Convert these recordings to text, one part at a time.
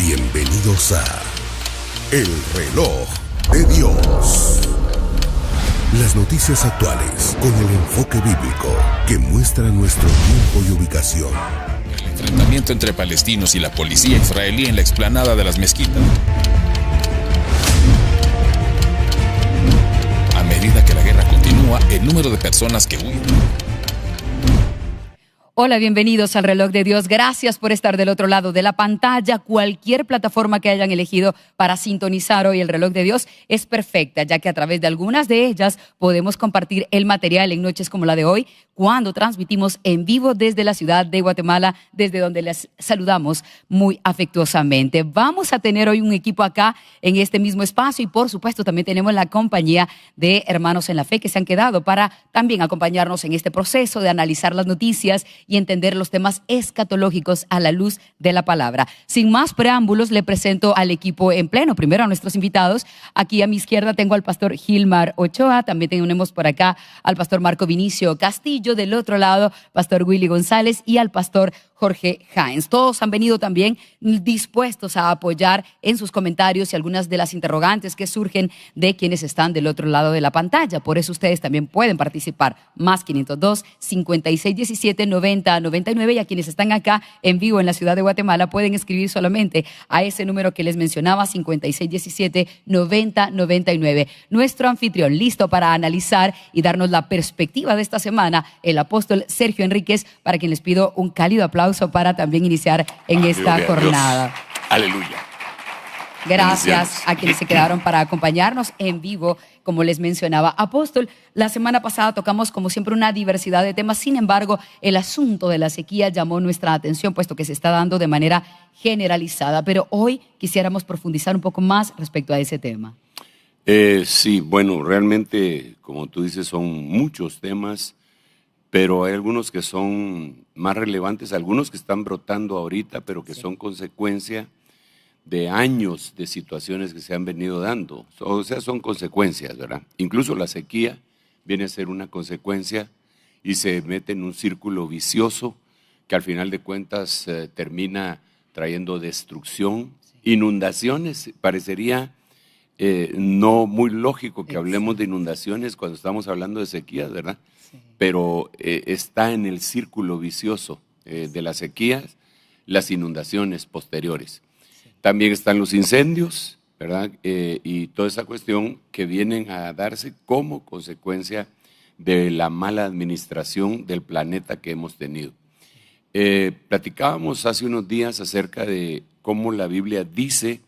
Bienvenidos a El Reloj de Dios. Las noticias actuales con el enfoque bíblico que muestra nuestro tiempo y ubicación. El enfrentamiento entre palestinos y la policía israelí en la explanada de las mezquitas. A medida que la guerra continúa, el número de personas que huyen. Hola, bienvenidos al Reloj de Dios. Gracias por estar del otro lado de la pantalla. Cualquier plataforma que hayan elegido para sintonizar hoy el Reloj de Dios es perfecta, ya que a través de algunas de ellas podemos compartir el material en noches como la de hoy, cuando transmitimos en vivo desde la ciudad de Guatemala, desde donde les saludamos muy afectuosamente. Vamos a tener hoy un equipo acá en este mismo espacio y por supuesto también tenemos la compañía de hermanos en la fe que se han quedado para también acompañarnos en este proceso de analizar las noticias y entender los temas escatológicos a la luz de la palabra. Sin más preámbulos, le presento al equipo en pleno. Primero a nuestros invitados. Aquí a mi izquierda tengo al pastor Gilmar Ochoa. También tenemos por acá al pastor Marco Vinicio Castillo. Del otro lado, pastor Willy González y al pastor Jorge Hines. Todos han venido también dispuestos a apoyar en sus comentarios y algunas de las interrogantes que surgen de quienes están del otro lado de la pantalla. Por eso ustedes también pueden participar. Más 502 5617 90 99 y a quienes están acá en vivo en la ciudad de Guatemala pueden escribir solamente a ese número que les mencionaba, 5617 90 99. Nuestro anfitrión listo para analizar y darnos la perspectiva de esta semana, el apóstol Sergio Enríquez, para quien les pido un cálido aplauso para también iniciar en esta jornada. Aleluya. Gracias a quienes se quedaron para acompañarnos en vivo, como les mencionaba. Apóstol, la semana pasada tocamos como siempre una diversidad de temas, sin embargo, el asunto de la sequía llamó nuestra atención, puesto que se está dando de manera generalizada, pero hoy quisiéramos profundizar un poco más respecto a ese tema. Sí, bueno, realmente, como tú dices, son muchos temas, pero hay algunos que son más relevantes, algunos que están brotando ahorita, pero que son consecuencia de años de situaciones que se han venido dando. O sea, son consecuencias, ¿verdad? Incluso la sequía viene a ser una consecuencia y se mete en un círculo vicioso que al final de cuentas termina trayendo destrucción, inundaciones. Parecería no muy lógico que hablemos de inundaciones cuando estamos hablando de sequías, ¿verdad? Pero está en el círculo vicioso de las sequías, las inundaciones posteriores. También están los incendios, ¿verdad? Y toda esa cuestión que vienen a darse como consecuencia de la mala administración del planeta que hemos tenido. Platicábamos hace unos días acerca de cómo la Biblia dice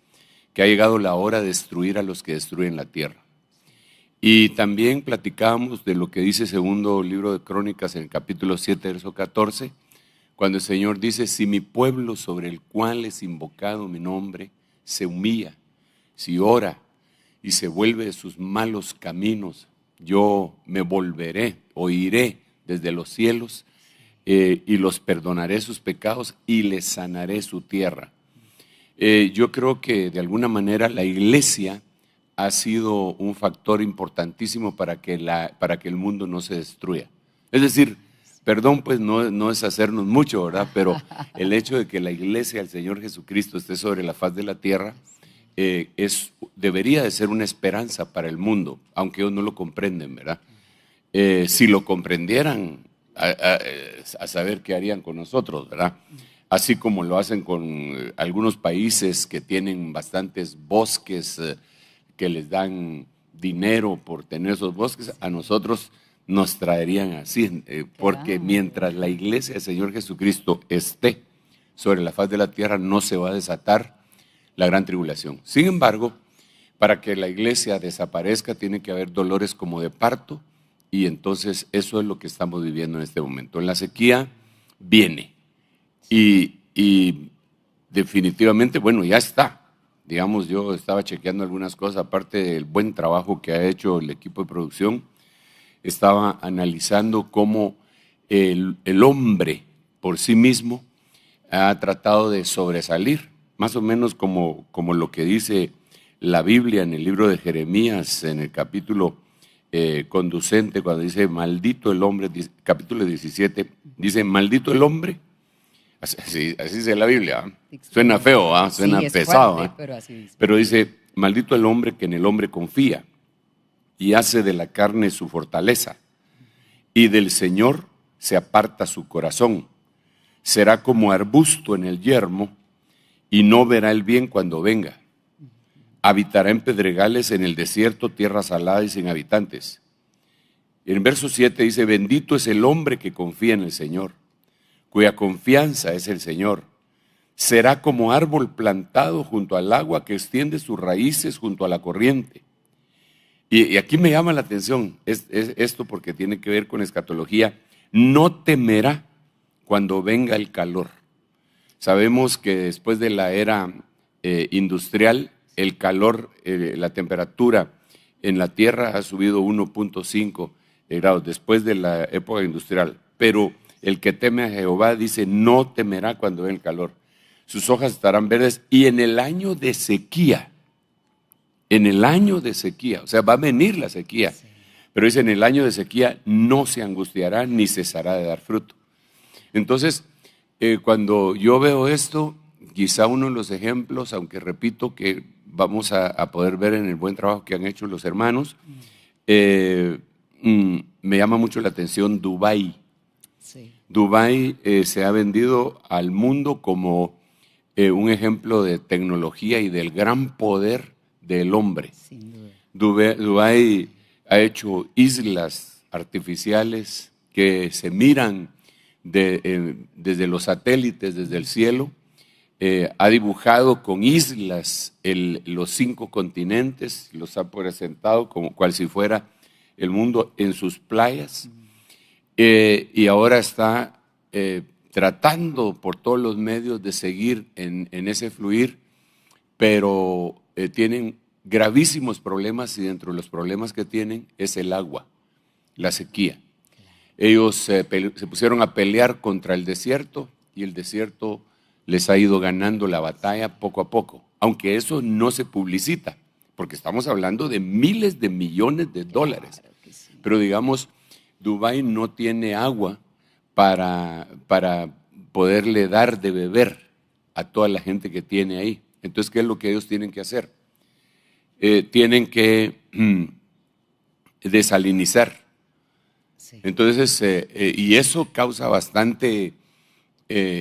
que ha llegado la hora de destruir a los que destruyen la tierra. Y también platicábamos de lo que dice segundo libro de Crónicas en el capítulo 7, verso 14, cuando el Señor dice, si mi pueblo sobre el cual es invocado mi nombre se humilla, si ora y se vuelve de sus malos caminos, yo me volveré, oiré desde los cielos y los perdonaré sus pecados y les sanaré su tierra. Yo creo que de alguna manera la iglesia ha sido un factor importantísimo para que el mundo no se destruya. Es decir, perdón, pues no es hacernos mucho, ¿verdad? Pero el hecho de que la iglesia del Señor Jesucristo esté sobre la faz de la tierra debería de ser una esperanza para el mundo, aunque ellos no lo comprenden, ¿verdad? Si lo comprendieran, a saber qué harían con nosotros, ¿verdad? Así como lo hacen con algunos países que tienen bastantes bosques, que les dan dinero por tener esos bosques, a nosotros nos traerían así, porque mientras la iglesia del Señor Jesucristo esté sobre la faz de la tierra, no se va a desatar la gran tribulación. Sin embargo, para que la iglesia desaparezca, tiene que haber dolores como de parto, y entonces eso es lo que estamos viviendo en este momento. La sequía viene, y definitivamente, bueno, ya está. Digamos, yo estaba chequeando algunas cosas, aparte del buen trabajo que ha hecho el equipo de producción, estaba analizando cómo el hombre por sí mismo ha tratado de sobresalir, más o menos como lo que dice la Biblia en el libro de Jeremías, en el capítulo conducente, cuando dice, maldito el hombre, capítulo 17, dice, maldito el hombre, Así dice la Biblia. Suena feo, suena sí, es pesado. fuerte, pero así dice. Pero dice, maldito el hombre que en el hombre confía y hace de la carne su fortaleza, y del Señor se aparta su corazón. Será como arbusto en el yermo, y no verá el bien cuando venga. Habitará en pedregales, en el desierto, tierra salada y sin habitantes. En verso 7 dice, bendito es el hombre que confía en el Señor, cuya confianza es el Señor. Será como árbol plantado junto al agua, que extiende sus raíces junto a la corriente. Y aquí me llama la atención esto, porque tiene que ver con escatología. No temerá cuando venga el calor. Sabemos que después de la era industrial, el calor, la temperatura en la Tierra ha subido 1.5 grados después de la época industrial. Pero el que teme a Jehová, dice, no temerá cuando venga el calor. Sus hojas estarán verdes, y en el año de sequía, o sea, va a venir la sequía, sí. Pero dice, en el año de sequía no se angustiará ni cesará de dar fruto. Entonces, cuando yo veo esto, quizá uno de los ejemplos, aunque repito que vamos a poder ver en el buen trabajo que han hecho los hermanos, me llama mucho la atención Dubái. Sí. Dubái se ha vendido al mundo como un ejemplo de tecnología y del gran poder del hombre. Dubái ha hecho islas artificiales que se miran desde los satélites, desde el cielo. Ha dibujado con islas los 5 continentes, los ha presentado como cual si fuera el mundo en sus playas, y ahora está tratando por todos los medios de seguir en ese fluir, pero tienen gravísimos problemas, y dentro de los problemas que tienen es el agua, la sequía. Ellos se pusieron a pelear contra el desierto, y el desierto les ha ido ganando la batalla poco a poco, aunque eso no se publicita, porque estamos hablando de miles de millones de dólares. Claro que sí. Pero digamos, Dubái no tiene agua para poderle dar de beber a toda la gente que tiene ahí. Entonces, ¿qué es lo que ellos tienen que hacer? Tienen que desalinizar. Sí. Entonces, y eso causa bastante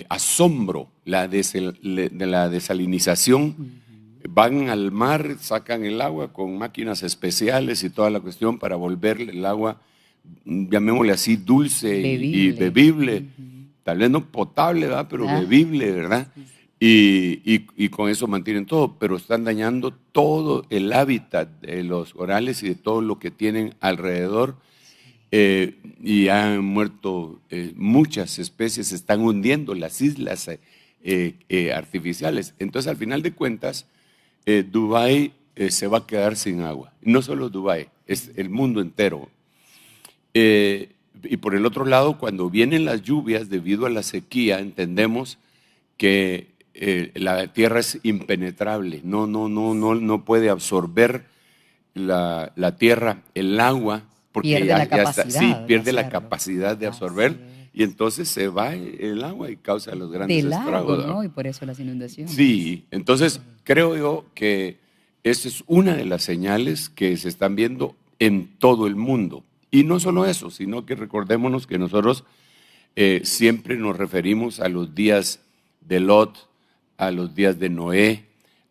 asombro, de la desalinización. Van al mar, sacan el agua con máquinas especiales y toda la cuestión para volverle el agua, llamémosle así, dulce y bebible. Tal vez no potable, ¿verdad? Pero bebible, ¿verdad? Y con eso mantienen todo, pero están dañando todo el hábitat de los corales y de todo lo que tienen alrededor. Y han muerto muchas especies, se están hundiendo las islas artificiales. Entonces, al final de cuentas, Dubái se va a quedar sin agua. No solo Dubái, es el mundo entero. Y por el otro lado, cuando vienen las lluvias debido a la sequía, entendemos que la tierra es impenetrable, no puede absorber la tierra, el agua, porque pierde la capacidad de absorber. Y entonces se va el agua y causa los grandes estragos, ¿no? Y por eso las inundaciones. Sí, entonces creo yo que esa es una de las señales que se están viendo en todo el mundo. Y no solo eso, sino que recordémonos que nosotros siempre nos referimos a los días de Lot, a los días de Noé,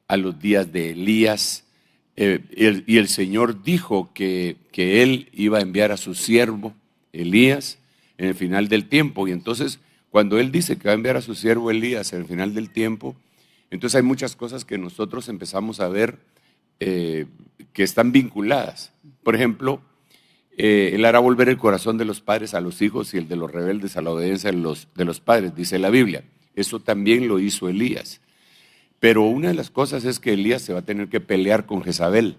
a los días de Elías. Y el Señor dijo que Él iba a enviar a su siervo Elías en el final del tiempo. Y entonces, cuando Él dice que va a enviar a su siervo Elías en el final del tiempo, entonces hay muchas cosas que nosotros empezamos a ver que están vinculadas. Por ejemplo, Él hará volver el corazón de los padres a los hijos y el de los rebeldes a la obediencia de los padres, dice la Biblia. Eso también lo hizo Elías. Pero una de las cosas es que Elías se va a tener que pelear con Jezabel.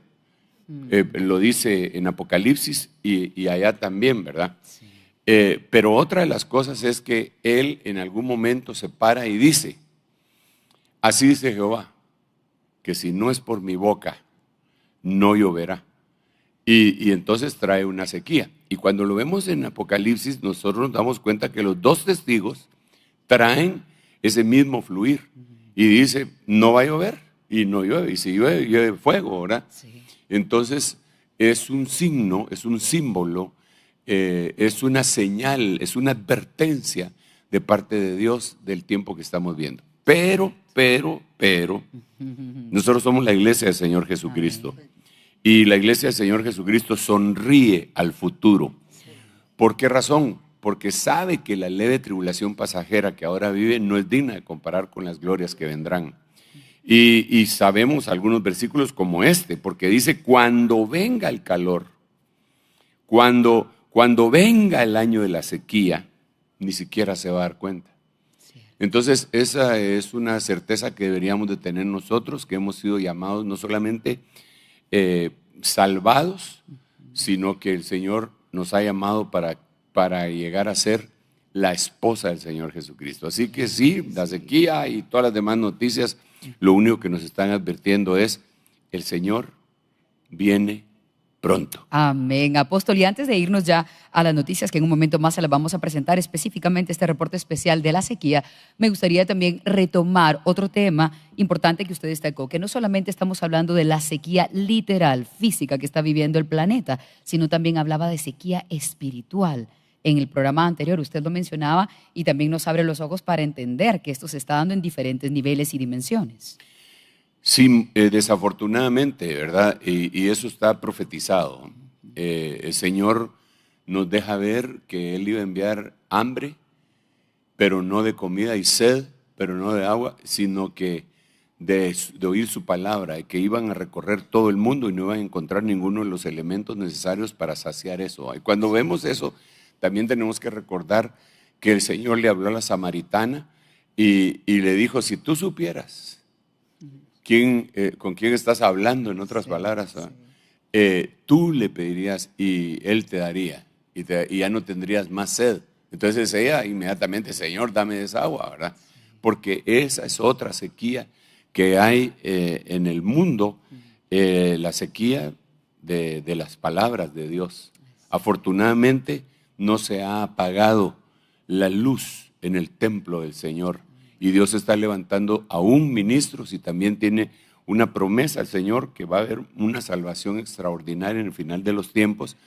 Lo dice en Apocalipsis y allá también, ¿verdad? Sí. Pero otra de las cosas es que él en algún momento se para y dice, así dice Jehová, que si no es por mi boca, no lloverá. Y entonces trae una sequía. Y cuando lo vemos en Apocalipsis, nosotros nos damos cuenta que los 2 testigos traen ese mismo fluir. Y dice, no va a llover, y no llueve, y si llueve, llueve fuego, ¿verdad? Sí. Entonces, es un signo, es un símbolo, es una señal, es una advertencia de parte de Dios del tiempo que estamos viendo. Pero, nosotros somos la iglesia del Señor Jesucristo. Y la iglesia del Señor Jesucristo sonríe al futuro. ¿Por qué razón? Porque sabe que la leve tribulación pasajera que ahora vive no es digna de comparar con las glorias que vendrán. Y sabemos algunos versículos como este, porque dice, cuando venga el calor, cuando venga el año de la sequía, ni siquiera se va a dar cuenta. Entonces, esa es una certeza que deberíamos de tener nosotros, que hemos sido llamados no solamente salvados, sino que el Señor nos ha llamado para llegar a ser la esposa del Señor Jesucristo. Así que sí, la sequía y todas las demás noticias, lo único que nos están advirtiendo es, el Señor viene pronto. Amén. Apóstol, y antes de irnos ya a las noticias que en un momento más se las vamos a presentar, específicamente este reporte especial de la sequía, me gustaría también retomar otro tema importante que usted destacó, que no solamente estamos hablando de la sequía literal, física que está viviendo el planeta, sino también hablaba de sequía espiritual. En el programa anterior usted lo mencionaba y también nos abre los ojos para entender que esto se está dando en diferentes niveles y dimensiones. Sí, desafortunadamente, ¿verdad? Y eso está profetizado. El Señor nos deja ver que Él iba a enviar hambre, pero no de comida, y sed, pero no de agua, sino que de oír su palabra, y que iban a recorrer todo el mundo y no iban a encontrar ninguno de los elementos necesarios para saciar eso. Y cuando vemos eso, también tenemos que recordar que el Señor le habló a la samaritana y le dijo, si tú supieras con quién estás hablando, en otras palabras, tú le pedirías y Él te daría, y ya no tendrías más sed. Entonces ella inmediatamente, Señor, dame esa agua, ¿verdad? Porque esa es otra sequía que hay en el mundo, la sequía de las palabras de Dios. Afortunadamente no se ha apagado la luz en el templo del Señor. Y Dios está levantando aún ministros y también tiene una promesa al Señor que va a haber una salvación extraordinaria en el final de los tiempos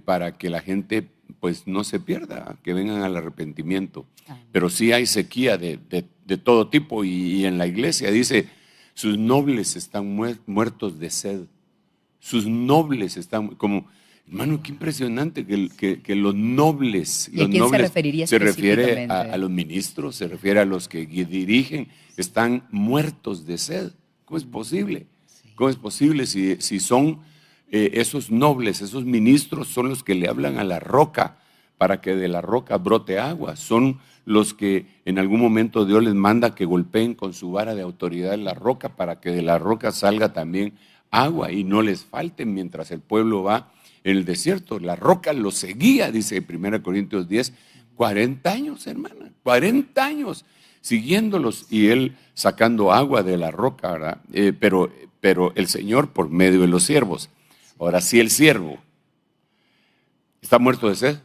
para que la gente pues no se pierda, que vengan al arrepentimiento. Pero sí hay sequía de todo tipo y en la iglesia dice, sus nobles están muertos de sed. Sus nobles están como... Hermano, qué impresionante que los nobles... ¿Y a quién se referiría específicamente? Se refiere a los ministros, se refiere a los que dirigen, están muertos de sed. ¿Cómo es posible? ¿Cómo es posible si son esos nobles, esos ministros son los que le hablan a la roca para que de la roca brote agua? Son los que en algún momento Dios les manda que golpeen con su vara de autoridad en la roca para que de la roca salga también agua y no les falte mientras el pueblo va en el desierto. La roca los seguía, dice 1 Corintios 10, 40 años, hermana, 40 años siguiéndolos y él sacando agua de la roca, ¿verdad? Pero el Señor por medio de los siervos. Ahora, si el siervo está muerto de sed,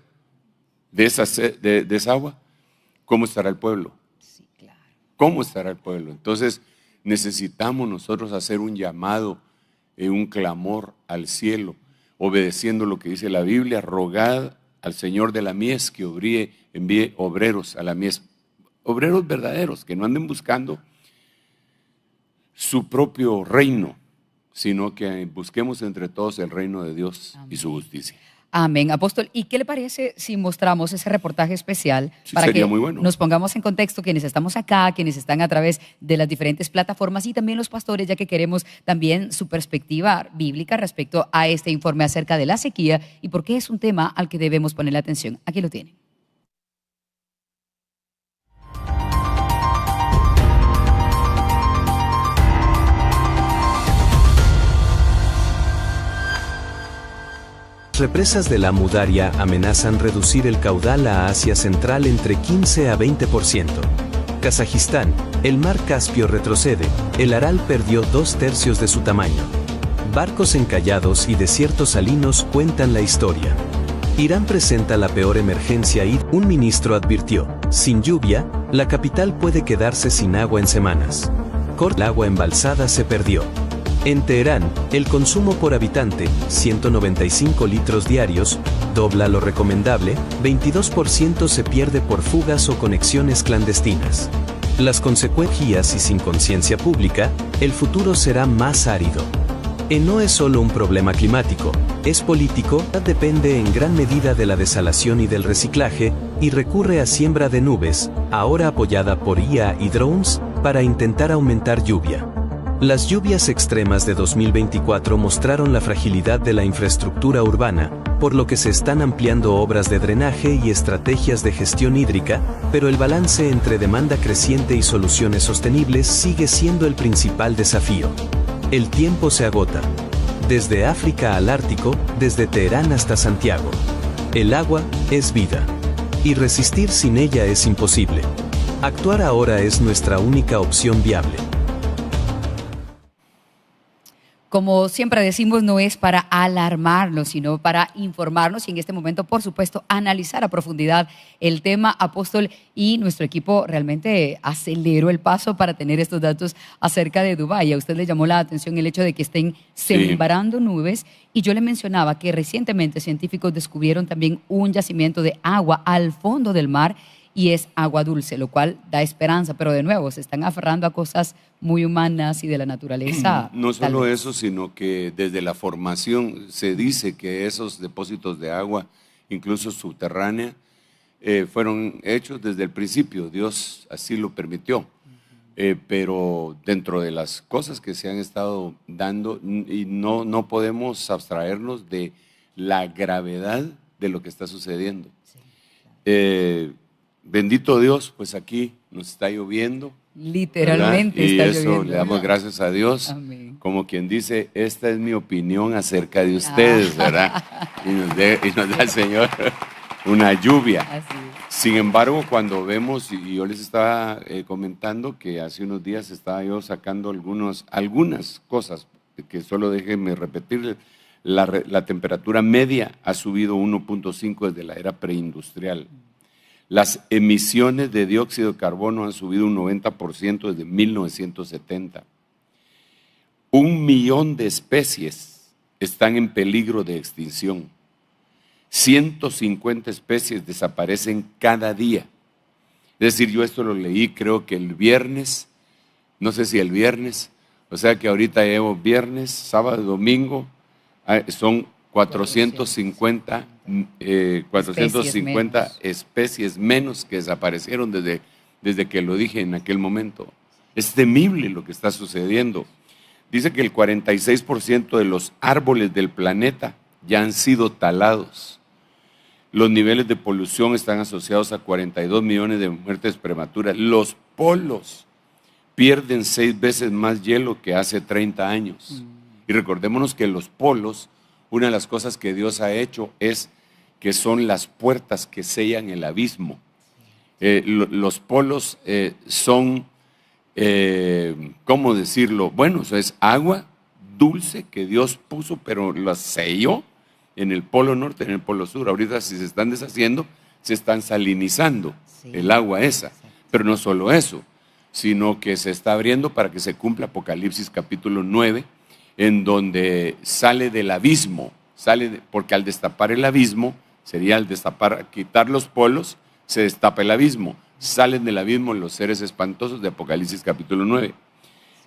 de esa agua, ¿cómo estará el pueblo? Sí, claro. ¿Cómo estará el pueblo? Entonces necesitamos nosotros hacer un llamado, un clamor al cielo, obedeciendo lo que dice la Biblia, rogad al Señor de la mies que envíe obreros a la mies, obreros verdaderos, que no anden buscando su propio reino, sino que busquemos entre todos el reino de Dios. Amén. Y su justicia. Amén. Apóstol, ¿y qué le parece si mostramos ese reportaje especial para sería que muy bueno. Nos pongamos en contexto quienes estamos acá, quienes están a través de las diferentes plataformas y también los pastores, ya que queremos también su perspectiva bíblica respecto a este informe acerca de la sequía y por qué es un tema al que debemos ponerle atención? Aquí lo tienen. Represas de la Amu-Daria amenazan reducir el caudal a Asia Central entre 15 a 20%. Kazajistán, el mar Caspio retrocede, el Aral perdió 2/3 de su tamaño. Barcos encallados y desiertos salinos cuentan la historia. Irán presenta la peor emergencia y un ministro advirtió, sin lluvia, La capital puede quedarse sin agua en semanas. El agua embalsada se perdió. En Teherán, el consumo por habitante, 195 litros diarios, dobla lo recomendable, 22% se pierde por fugas o conexiones clandestinas. Las consecuencias y sin conciencia pública, el futuro será más árido. No es solo un problema climático, es político, depende en gran medida de la desalación y del reciclaje, y recurre a siembra de nubes, ahora apoyada por IA y drones, para intentar aumentar lluvia. Las lluvias extremas de 2024 mostraron la fragilidad de la infraestructura urbana, por lo que se están ampliando obras de drenaje y estrategias de gestión hídrica, pero el balance entre demanda creciente y soluciones sostenibles sigue siendo el principal desafío. El tiempo se agota. Desde África al Ártico, desde Teherán hasta Santiago. El agua es vida. Y resistir sin ella es imposible. Actuar ahora es nuestra única opción viable. Como siempre decimos, no es para alarmarnos, sino para informarnos y en este momento, por supuesto, analizar a profundidad el tema, Apóstol, y nuestro equipo realmente aceleró el paso para tener estos datos acerca de Dubái. A usted le llamó la atención el hecho de que estén sembrando nubes, y yo le mencionaba que recientemente científicos descubrieron también un yacimiento de agua al fondo del mar, y es agua dulce, lo cual da esperanza, pero de nuevo se están aferrando a cosas muy humanas y de la naturaleza. No solo eso, sino que desde la formación se dice que esos depósitos de agua, incluso subterránea, fueron hechos desde el principio, Dios así lo permitió. Pero dentro de las cosas que se han estado dando, y no podemos abstraernos de la gravedad de lo que está sucediendo. Bendito Dios, pues aquí nos está lloviendo. Literalmente ¿verdad? está y eso lloviendo. le damos gracias a Dios. Amén. Como quien dice, esta es mi opinión acerca de ustedes, ¿verdad? Y nos da el Señor una lluvia. Así es. Sin embargo, cuando vemos, y yo les estaba comentando que hace unos días estaba yo sacando algunas cosas, que solo déjenme repetirles, la temperatura media ha subido 1.5 desde la era preindustrial. Las emisiones de dióxido de carbono han subido un 90% desde 1970. 1 millón de especies están en peligro de extinción. 150 especies desaparecen cada día. Es decir, yo esto lo leí creo que el viernes, no sé si el viernes, o sea que ahorita llevo viernes, sábado, domingo, son 450 especies menos que desaparecieron desde que lo dije en aquel momento. Es temible lo que está sucediendo. Dice que el 46% de los árboles del planeta ya han sido talados. Los niveles de polución están asociados a 42 millones de muertes prematuras. Los polos pierden 6 veces más hielo que hace 30 años. Y recordémonos que los polos, una de las cosas que Dios ha hecho es que son las puertas que sellan el abismo. Los polos son, ¿cómo decirlo? Bueno, eso es agua dulce que Dios puso, pero la selló en el polo norte, en el polo sur. Ahorita si se están deshaciendo, se están salinizando el agua esa. Pero no solo eso, sino que se está abriendo para que se cumpla Apocalipsis capítulo 9, en donde sale del abismo, porque al destapar el abismo, sería al destapar, quitar los polos, se destapa el abismo. Salen del abismo los seres espantosos de Apocalipsis capítulo 9.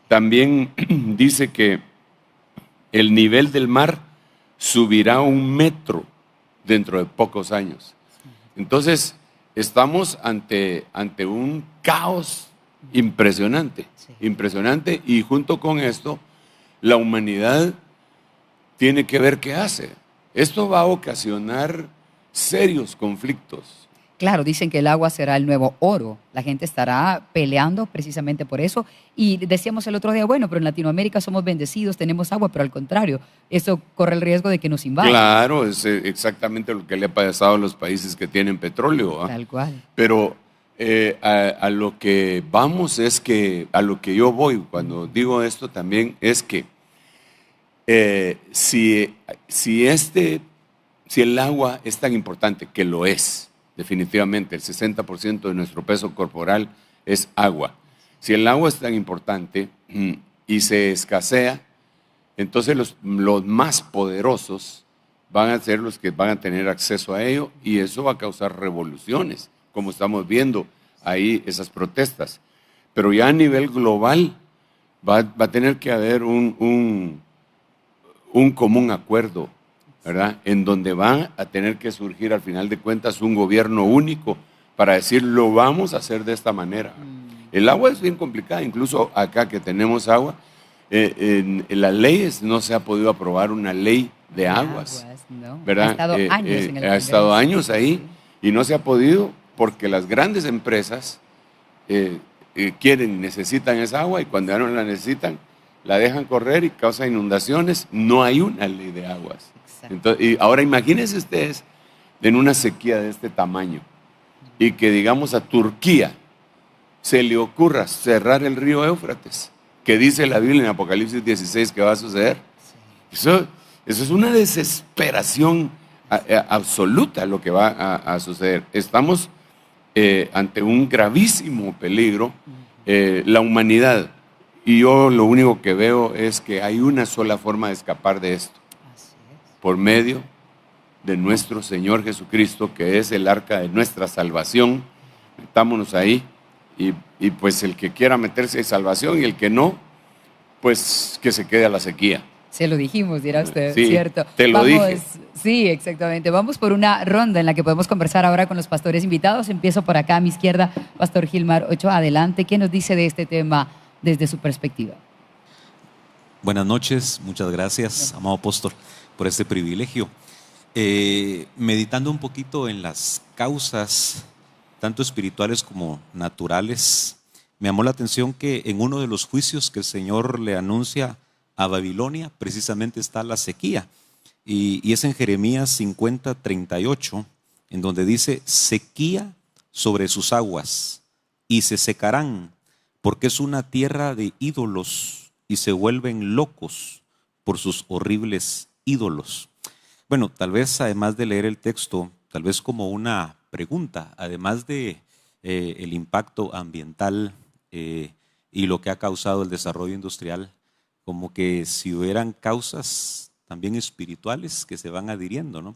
También dice que el nivel del mar subirá 1 metro dentro de pocos años. Entonces, estamos ante un caos impresionante, impresionante, y junto con esto, la humanidad tiene que ver qué hace. Esto va a ocasionar serios conflictos. Claro, dicen que el agua será el nuevo oro. La gente estará peleando precisamente por eso. Y decíamos el otro día, bueno, pero en Latinoamérica somos bendecidos, tenemos agua, pero al contrario, eso corre el riesgo de que nos invadan. Claro, es exactamente lo que le ha pasado a los países que tienen petróleo. Tal cual. Pero a lo que vamos es que, a lo que yo voy cuando digo esto también es que si el agua es tan importante, que lo es, definitivamente. El 60% de nuestro peso corporal es agua. Si el agua es tan importante y se escasea, entonces los más poderosos van a ser los que van a tener acceso a ello, y eso va a causar revoluciones, como estamos viendo ahí esas protestas. Pero ya a nivel global va a tener que haber un común acuerdo, ¿verdad? En donde va a tener que surgir al final de cuentas un gobierno único para decir, lo vamos a hacer de esta manera. El agua es bien complicada, incluso acá que tenemos agua, en las leyes no se ha podido aprobar una ley de aguas, no. ¿verdad? Ha estado años en el ha estado Congreso. años ahí y no se ha podido porque las grandes empresas necesitan esa agua, y cuando ya no la necesitan, la dejan correr y causa inundaciones. No hay una ley de aguas. Entonces, y ahora imagínense ustedes en una sequía de este tamaño y que, digamos, a Turquía se le ocurra cerrar el río Éufrates, que dice la Biblia en Apocalipsis 16 que va a suceder. Eso es una desesperación absoluta lo que va a suceder. Estamos ante un gravísimo peligro, la humanidad, y yo lo único que veo es que hay una sola forma de escapar de esto, por medio de nuestro Señor Jesucristo, que es el arca de nuestra salvación. Metámonos ahí, y pues el que quiera meterse en salvación, y el que no, pues que se quede a la sequía. Se lo dijimos, dirá usted, Sí, ¿cierto? te lo dije. Sí, exactamente. Vamos por una ronda en la que podemos conversar ahora con los pastores invitados. Empiezo por acá a mi izquierda, Pastor Gilmar Ochoa. Adelante, ¿qué nos dice de este tema desde su perspectiva? Buenas noches, muchas gracias, amado apóstol, por este privilegio. Meditando un poquito en las causas, tanto espirituales como naturales, me llamó la atención que en uno de los juicios que el Señor le anuncia a Babilonia, precisamente está la sequía. Y es en Jeremías 50:38, en donde dice, sequía sobre sus aguas, y se secarán, porque es una tierra de ídolos, y se vuelven locos por sus horribles ídolos. Bueno, tal vez además de leer el texto, tal vez como una pregunta, además de el impacto ambiental y lo que ha causado el desarrollo industrial, como que si hubieran causas también espirituales que se van adhiriendo, ¿no?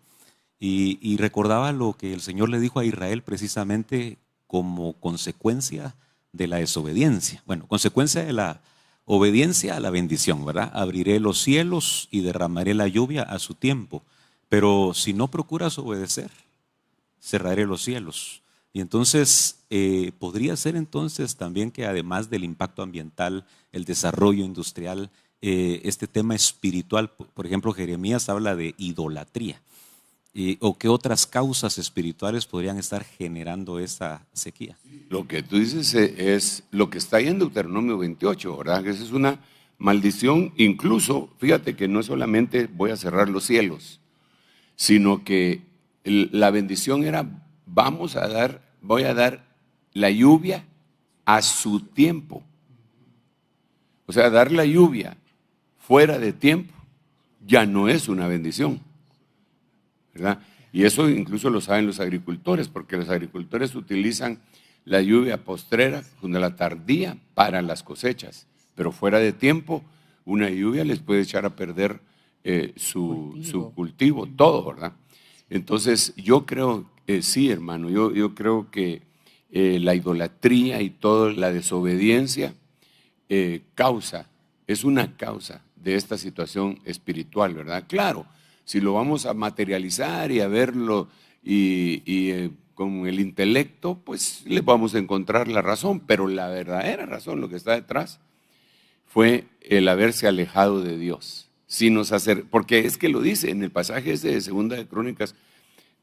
Y recordaba lo que el Señor le dijo a Israel precisamente como consecuencia de la desobediencia. Bueno, consecuencia de la obediencia a la bendición, ¿verdad? Abriré los cielos y derramaré la lluvia a su tiempo. Pero si no procuras obedecer, cerraré los cielos. Y entonces podría ser entonces también que además del impacto ambiental, el desarrollo industrial, este tema espiritual, por ejemplo, Jeremías habla de idolatría. ¿O qué otras causas espirituales podrían estar generando esa sequía? Lo que tú dices es lo que está ahí en Deuteronomio 28, ¿verdad? Que esa es una maldición. Incluso, fíjate que no es solamente voy a cerrar los cielos, sino que la bendición era voy a dar la lluvia a su tiempo. O sea, dar la lluvia fuera de tiempo ya no es una bendición, ¿verdad? Y eso incluso lo saben los agricultores, porque los agricultores utilizan la lluvia postrera, la tardía, para las cosechas, pero fuera de tiempo una lluvia les puede echar a perder su cultivo, todo, ¿verdad? Entonces yo creo, sí, hermano, yo creo que la idolatría y toda la desobediencia es una causa de esta situación espiritual, ¿verdad? Claro, si lo vamos a materializar y a verlo con el intelecto, pues le vamos a encontrar la razón, pero la verdadera razón, lo que está detrás, fue el haberse alejado de Dios. Porque es que lo dice en el pasaje ese de Segunda de Crónicas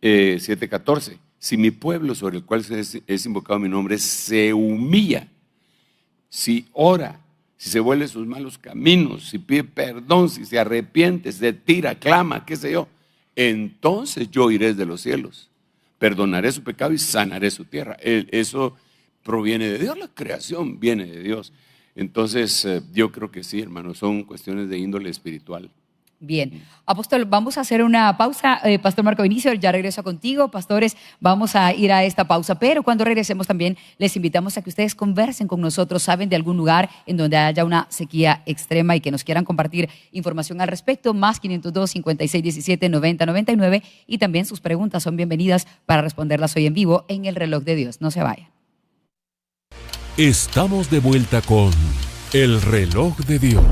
7:14, si mi pueblo sobre el cual es invocado mi nombre se humilla, si ora, si se vuelve sus malos caminos, si pide perdón, si se arrepiente, se tira, clama, qué sé yo, entonces yo iré desde los cielos, perdonaré su pecado y sanaré su tierra. Eso proviene de Dios, la creación viene de Dios. Entonces yo creo que sí, hermano, son cuestiones de índole espiritual. Bien, apóstol, vamos a hacer una pausa. Pastor Marco Vinicio, ya regreso contigo. Pastores, vamos a ir a esta pausa, pero cuando regresemos también les invitamos a que ustedes conversen con nosotros. ¿Saben de algún lugar en donde haya una sequía extrema y que nos quieran compartir información al respecto? Más 502-5617-9099, y también sus preguntas son bienvenidas para responderlas hoy en vivo en El Reloj de Dios. No se vayan. Estamos de vuelta con El Reloj de Dios.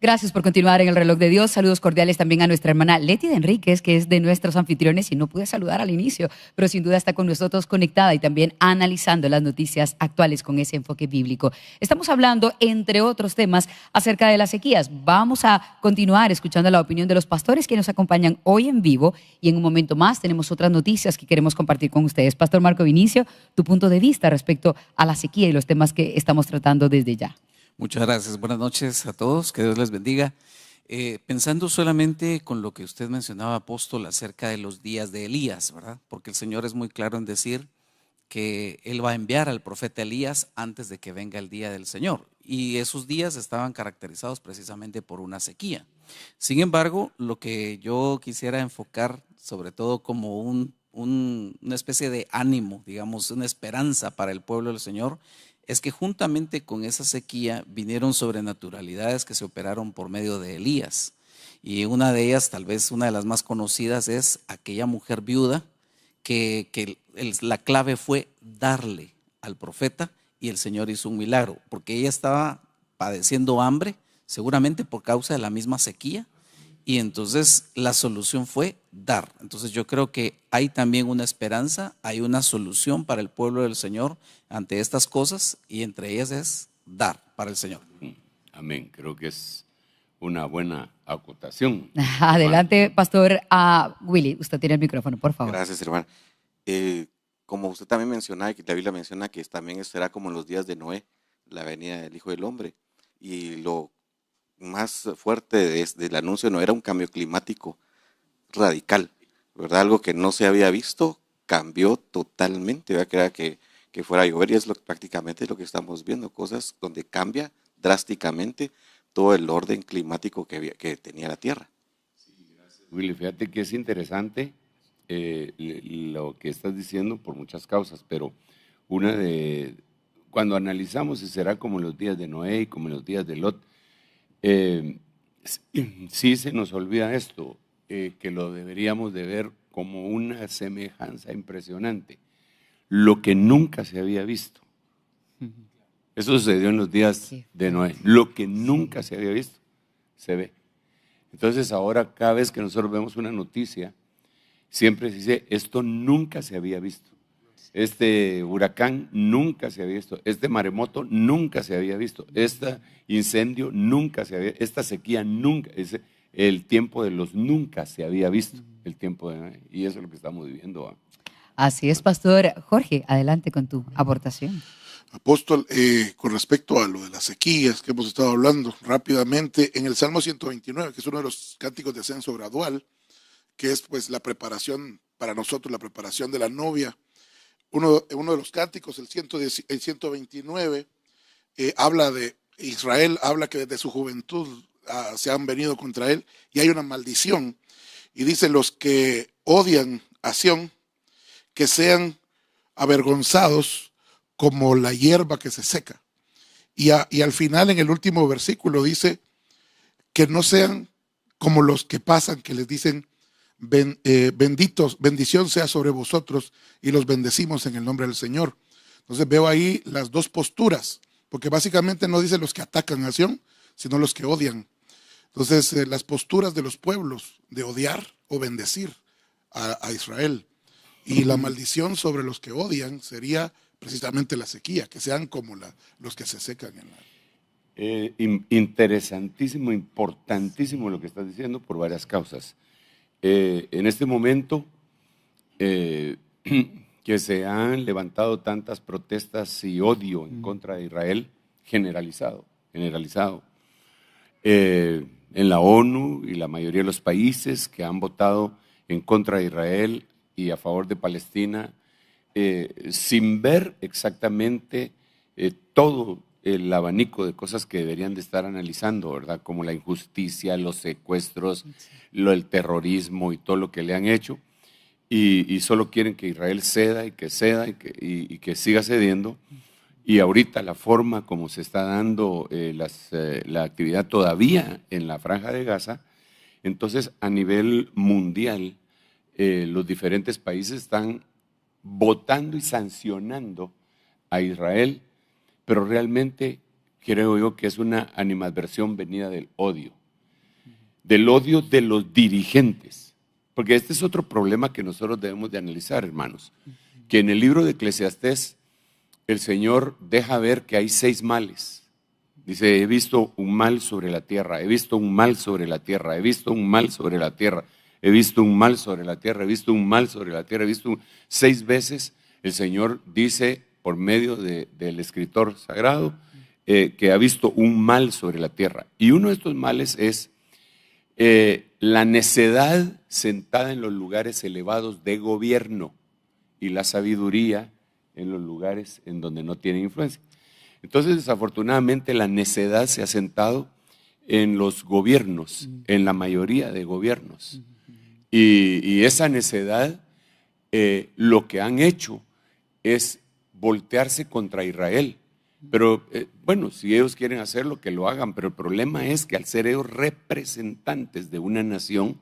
Gracias por continuar en El Reloj de Dios. Saludos cordiales también a nuestra hermana Leti de Enríquez, que es de nuestros anfitriones y no pude saludar al inicio, pero sin duda está con nosotros conectada y también analizando las noticias actuales con ese enfoque bíblico. Estamos hablando, entre otros temas, acerca de las sequías. Vamos a continuar escuchando la opinión de los pastores que nos acompañan hoy en vivo, y en un momento más tenemos otras noticias que queremos compartir con ustedes. Pastor Marco Vinicio, tu punto de vista respecto a la sequía y los temas que estamos tratando desde ya. Muchas gracias. Buenas noches a todos. Que Dios les bendiga. Pensando solamente con lo que usted mencionaba, apóstol, acerca de los días de Elías, ¿verdad? Porque el Señor es muy claro en decir que Él va a enviar al profeta Elías antes de que venga el día del Señor. Y esos días estaban caracterizados precisamente por una sequía. Sin embargo, lo que yo quisiera enfocar, sobre todo como una especie de ánimo, digamos, una esperanza para el pueblo del Señor, es que juntamente con esa sequía vinieron sobrenaturalidades que se operaron por medio de Elías. Y una de ellas, tal vez una de las más conocidas, es aquella mujer viuda que la clave fue darle al profeta, y el Señor hizo un milagro, porque ella estaba padeciendo hambre, seguramente por causa de la misma sequía, y entonces la solución fue dar. Entonces yo creo que hay también una esperanza, hay una solución para el pueblo del Señor ante estas cosas, y entre ellas es dar para el Señor. Amén. Creo que es una buena acotación. Adelante, Pastor Willy, usted tiene el micrófono, por favor. Gracias, hermano. Como usted también menciona, que la Biblia menciona que también será como en los días de Noé, la venida del Hijo del Hombre, y lo más fuerte del anuncio no era un cambio climático radical, ¿verdad? Algo que no se había visto, cambió totalmente, ¿verdad? Que era que fuera a llover, y es prácticamente lo que estamos viendo, cosas donde cambia drásticamente todo el orden climático que tenía la Tierra. Sí, gracias, Willy. Fíjate que es interesante lo que estás diciendo por muchas causas, pero cuando analizamos si será como en los días de Noé y como en los días de Lot, sí se nos olvida esto, que lo deberíamos de ver como una semejanza impresionante, lo que nunca se había visto. Eso sucedió en los días de Noé, lo que nunca se había visto, se ve. Entonces ahora cada vez que nosotros vemos una noticia, siempre se dice, esto nunca se había visto. Este huracán nunca se había visto, este maremoto nunca se había visto, este incendio nunca se había visto, esta sequía nunca, el tiempo de los nunca se había visto, el tiempo y eso es lo que estamos viviendo. Así es, Pastor Jorge, adelante con tu aportación. Apóstol, con respecto a lo de las sequías que hemos estado hablando rápidamente, en el Salmo 129, que es uno de los cánticos de ascenso gradual, que es pues la preparación para nosotros, la preparación de la novia. Uno de los cánticos, el 129, habla de Israel, habla que desde su juventud se han venido contra él y hay una maldición. Y dice, los que odian a Sión, que sean avergonzados como la hierba que se seca. Y al final, en el último versículo, dice que no sean como los que pasan, que les dicen, bendición sea sobre vosotros, y los bendecimos en el nombre del Señor. Entonces veo ahí las dos posturas, porque básicamente no dice los que atacan a Sión, sino los que odian. Entonces las posturas de los pueblos de odiar o bendecir a Israel, y la maldición sobre los que odian sería precisamente la sequía, que sean como los que se secan en la... Interesantísimo, importantísimo lo que estás diciendo por varias causas. En este momento que se han levantado tantas protestas y odio en contra de Israel, generalizado, en la ONU y la mayoría de los países que han votado en contra de Israel y a favor de Palestina, sin ver exactamente todo el abanico de cosas que deberían de estar analizando, ¿verdad? Como la injusticia, los secuestros, el terrorismo y todo lo que le han hecho. Y solo quieren que Israel ceda y que siga cediendo. Y ahorita la forma como se está dando la actividad todavía en la Franja de Gaza, entonces a nivel mundial los diferentes países están votando y sancionando a Israel, pero realmente creo yo que es una animadversión venida del odio de los dirigentes. Porque este es otro problema que nosotros debemos de analizar, hermanos, que en el libro de Eclesiastés el Señor deja ver que hay 6 males. Dice, he visto un mal sobre la tierra, he visto un mal sobre la tierra, he visto un mal sobre la tierra, he visto un mal sobre la tierra, he visto un mal sobre la tierra, 6 veces el Señor dice por medio del escritor sagrado que ha visto un mal sobre la tierra. Y uno de estos males es la necedad sentada en los lugares elevados de gobierno y la sabiduría en los lugares en donde no tiene influencia. Entonces, desafortunadamente, la necedad se ha sentado en los gobiernos, en la mayoría de gobiernos. Y esa necedad, lo que han hecho es voltearse contra Israel. Pero bueno, si ellos quieren hacerlo, que lo hagan, pero el problema es que al ser ellos representantes de una nación,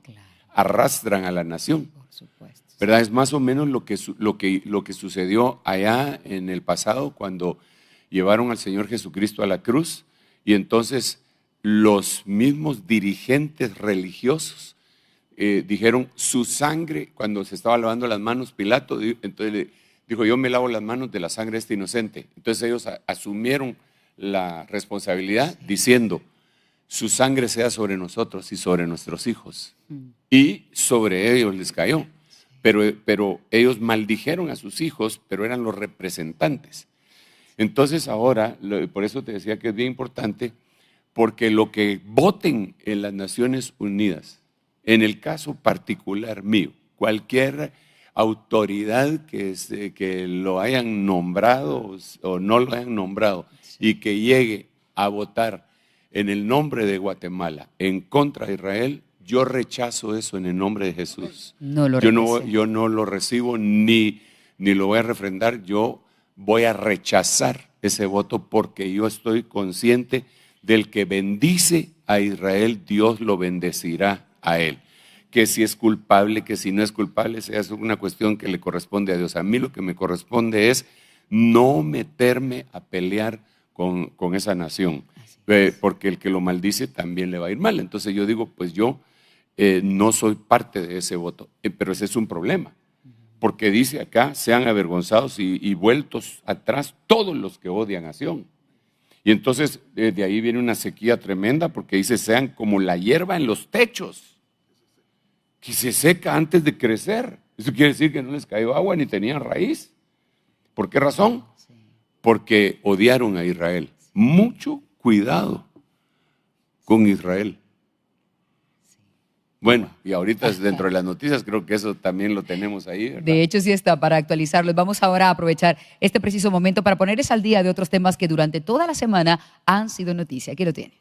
arrastran a la nación. Por supuesto. ¿Verdad? Es más o menos lo que sucedió allá en el pasado cuando llevaron al Señor Jesucristo a la cruz y entonces los mismos dirigentes religiosos dijeron su sangre, cuando se estaba lavando las manos Pilato, entonces dijo, yo me lavo las manos de la sangre de este inocente. Entonces ellos asumieron la responsabilidad diciendo, su sangre sea sobre nosotros y sobre nuestros hijos. Y sobre ellos les cayó. Pero ellos maldijeron a sus hijos, pero eran los representantes. Entonces ahora, por eso te decía que es bien importante, porque lo que voten en las Naciones Unidas, en el caso particular mío, cualquier autoridad que lo hayan nombrado o no lo hayan nombrado y que llegue a votar en el nombre de Guatemala en contra de Israel, yo rechazo eso en el nombre de Jesús. Yo no lo recibo ni lo voy a refrendar, yo voy a rechazar ese voto porque yo estoy consciente del que bendice a Israel, Dios lo bendecirá a él. Que si es culpable, que si no es culpable, esa es una cuestión que le corresponde a Dios. A mí lo que me corresponde es no meterme a pelear con esa nación, porque el que lo maldice también le va a ir mal. Entonces yo digo, pues yo no soy parte de ese voto, pero ese es un problema, porque dice acá, sean avergonzados y vueltos atrás todos los que odian a Sión. Y entonces de ahí viene una sequía tremenda, porque dice, sean como la hierba en los techos, que se seca antes de crecer. Eso quiere decir que no les cayó agua ni tenían raíz. ¿Por qué razón? Porque odiaron a Israel. Mucho cuidado con Israel. Bueno, y ahorita dentro de las noticias creo que eso también lo tenemos ahí, ¿verdad? De hecho, sí está para actualizarlos. Vamos ahora a aprovechar este preciso momento para ponerles al día de otros temas que durante toda la semana han sido noticia. Aquí lo tiene.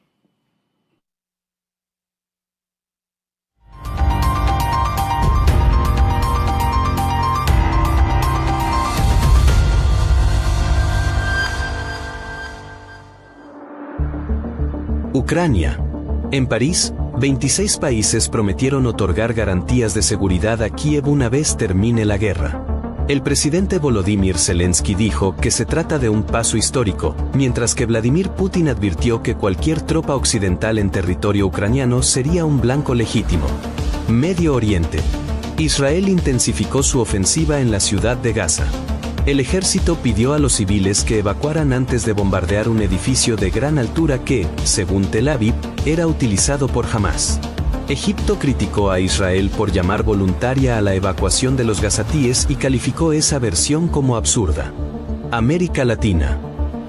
Ucrania. En París, 26 países prometieron otorgar garantías de seguridad a Kiev una vez termine la guerra. El presidente Volodymyr Zelensky dijo que se trata de un paso histórico, mientras que Vladimir Putin advirtió que cualquier tropa occidental en territorio ucraniano sería un blanco legítimo. Medio Oriente. Israel intensificó su ofensiva en la ciudad de Gaza. El ejército pidió a los civiles que evacuaran antes de bombardear un edificio de gran altura que, según Tel Aviv, era utilizado por Hamás. Egipto criticó a Israel por llamar voluntaria a la evacuación de los gazatíes y calificó esa versión como absurda. América Latina.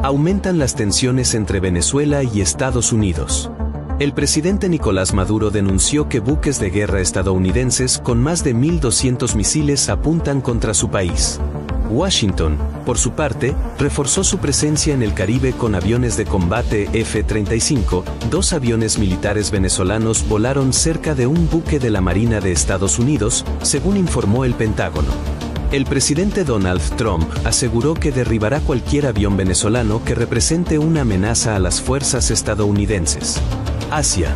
Aumentan las tensiones entre Venezuela y Estados Unidos. El presidente Nicolás Maduro denunció que buques de guerra estadounidenses con más de 1.200 misiles apuntan contra su país. Washington, por su parte, reforzó su presencia en el Caribe con aviones de combate F-35. 2 aviones militares venezolanos volaron cerca de un buque de la Marina de Estados Unidos, según informó el Pentágono. El presidente Donald Trump aseguró que derribará cualquier avión venezolano que represente una amenaza a las fuerzas estadounidenses. Asia.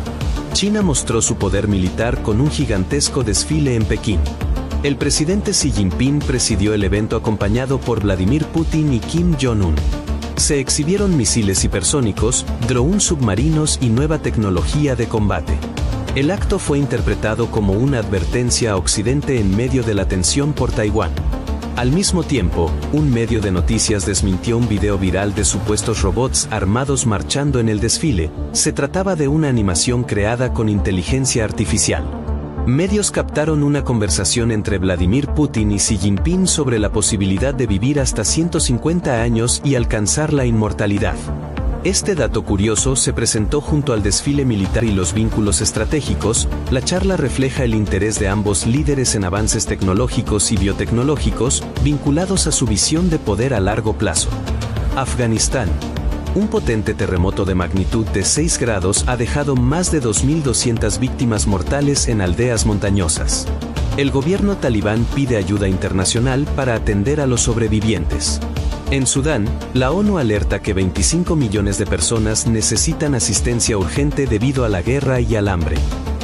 China mostró su poder militar con un gigantesco desfile en Pekín. El presidente Xi Jinping presidió el evento acompañado por Vladimir Putin y Kim Jong-un. Se exhibieron misiles hipersónicos, drones submarinos y nueva tecnología de combate. El acto fue interpretado como una advertencia a Occidente en medio de la tensión por Taiwán. Al mismo tiempo, un medio de noticias desmintió un video viral de supuestos robots armados marchando en el desfile. Se trataba de una animación creada con inteligencia artificial. Medios captaron una conversación entre Vladimir Putin y Xi Jinping sobre la posibilidad de vivir hasta 150 años y alcanzar la inmortalidad. Este dato curioso se presentó junto al desfile militar y los vínculos estratégicos. La charla refleja el interés de ambos líderes en avances tecnológicos y biotecnológicos vinculados a su visión de poder a largo plazo. Afganistán. Un potente terremoto de magnitud de 6 grados ha dejado más de 2.200 víctimas mortales en aldeas montañosas. El gobierno talibán pide ayuda internacional para atender a los sobrevivientes. En Sudán, la ONU alerta que 25 millones de personas necesitan asistencia urgente debido a la guerra y al hambre.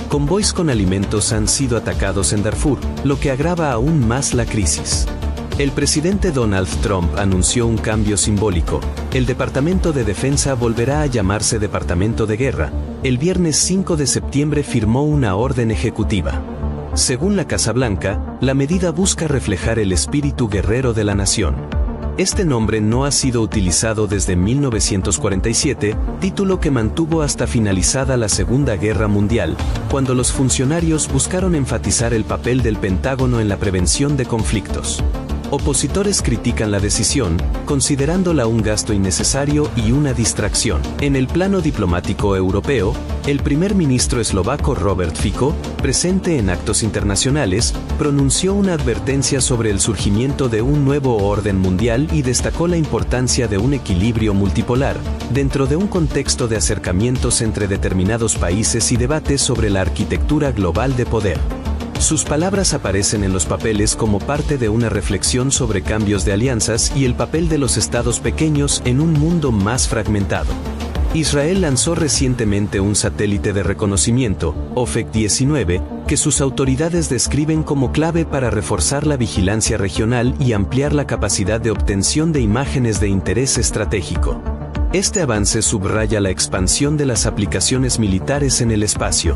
Convoys con alimentos han sido atacados en Darfur, lo que agrava aún más la crisis. El presidente Donald Trump anunció un cambio simbólico. El Departamento de Defensa volverá a llamarse Departamento de Guerra. El viernes 5 de septiembre firmó una orden ejecutiva. Según la Casa Blanca, la medida busca reflejar el espíritu guerrero de la nación. Este nombre no ha sido utilizado desde 1947, título que mantuvo hasta finalizada la Segunda Guerra Mundial, cuando los funcionarios buscaron enfatizar el papel del Pentágono en la prevención de conflictos. Opositores critican la decisión, considerándola un gasto innecesario y una distracción. En el plano diplomático europeo, el primer ministro eslovaco Robert Fico, presente en actos internacionales, pronunció una advertencia sobre el surgimiento de un nuevo orden mundial y destacó la importancia de un equilibrio multipolar, dentro de un contexto de acercamientos entre determinados países y debates sobre la arquitectura global de poder. Sus palabras aparecen en los papeles como parte de una reflexión sobre cambios de alianzas y el papel de los estados pequeños en un mundo más fragmentado. Israel lanzó recientemente un satélite de reconocimiento, OFEC-19, que sus autoridades describen como clave para reforzar la vigilancia regional y ampliar la capacidad de obtención de imágenes de interés estratégico. Este avance subraya la expansión de las aplicaciones militares en el espacio.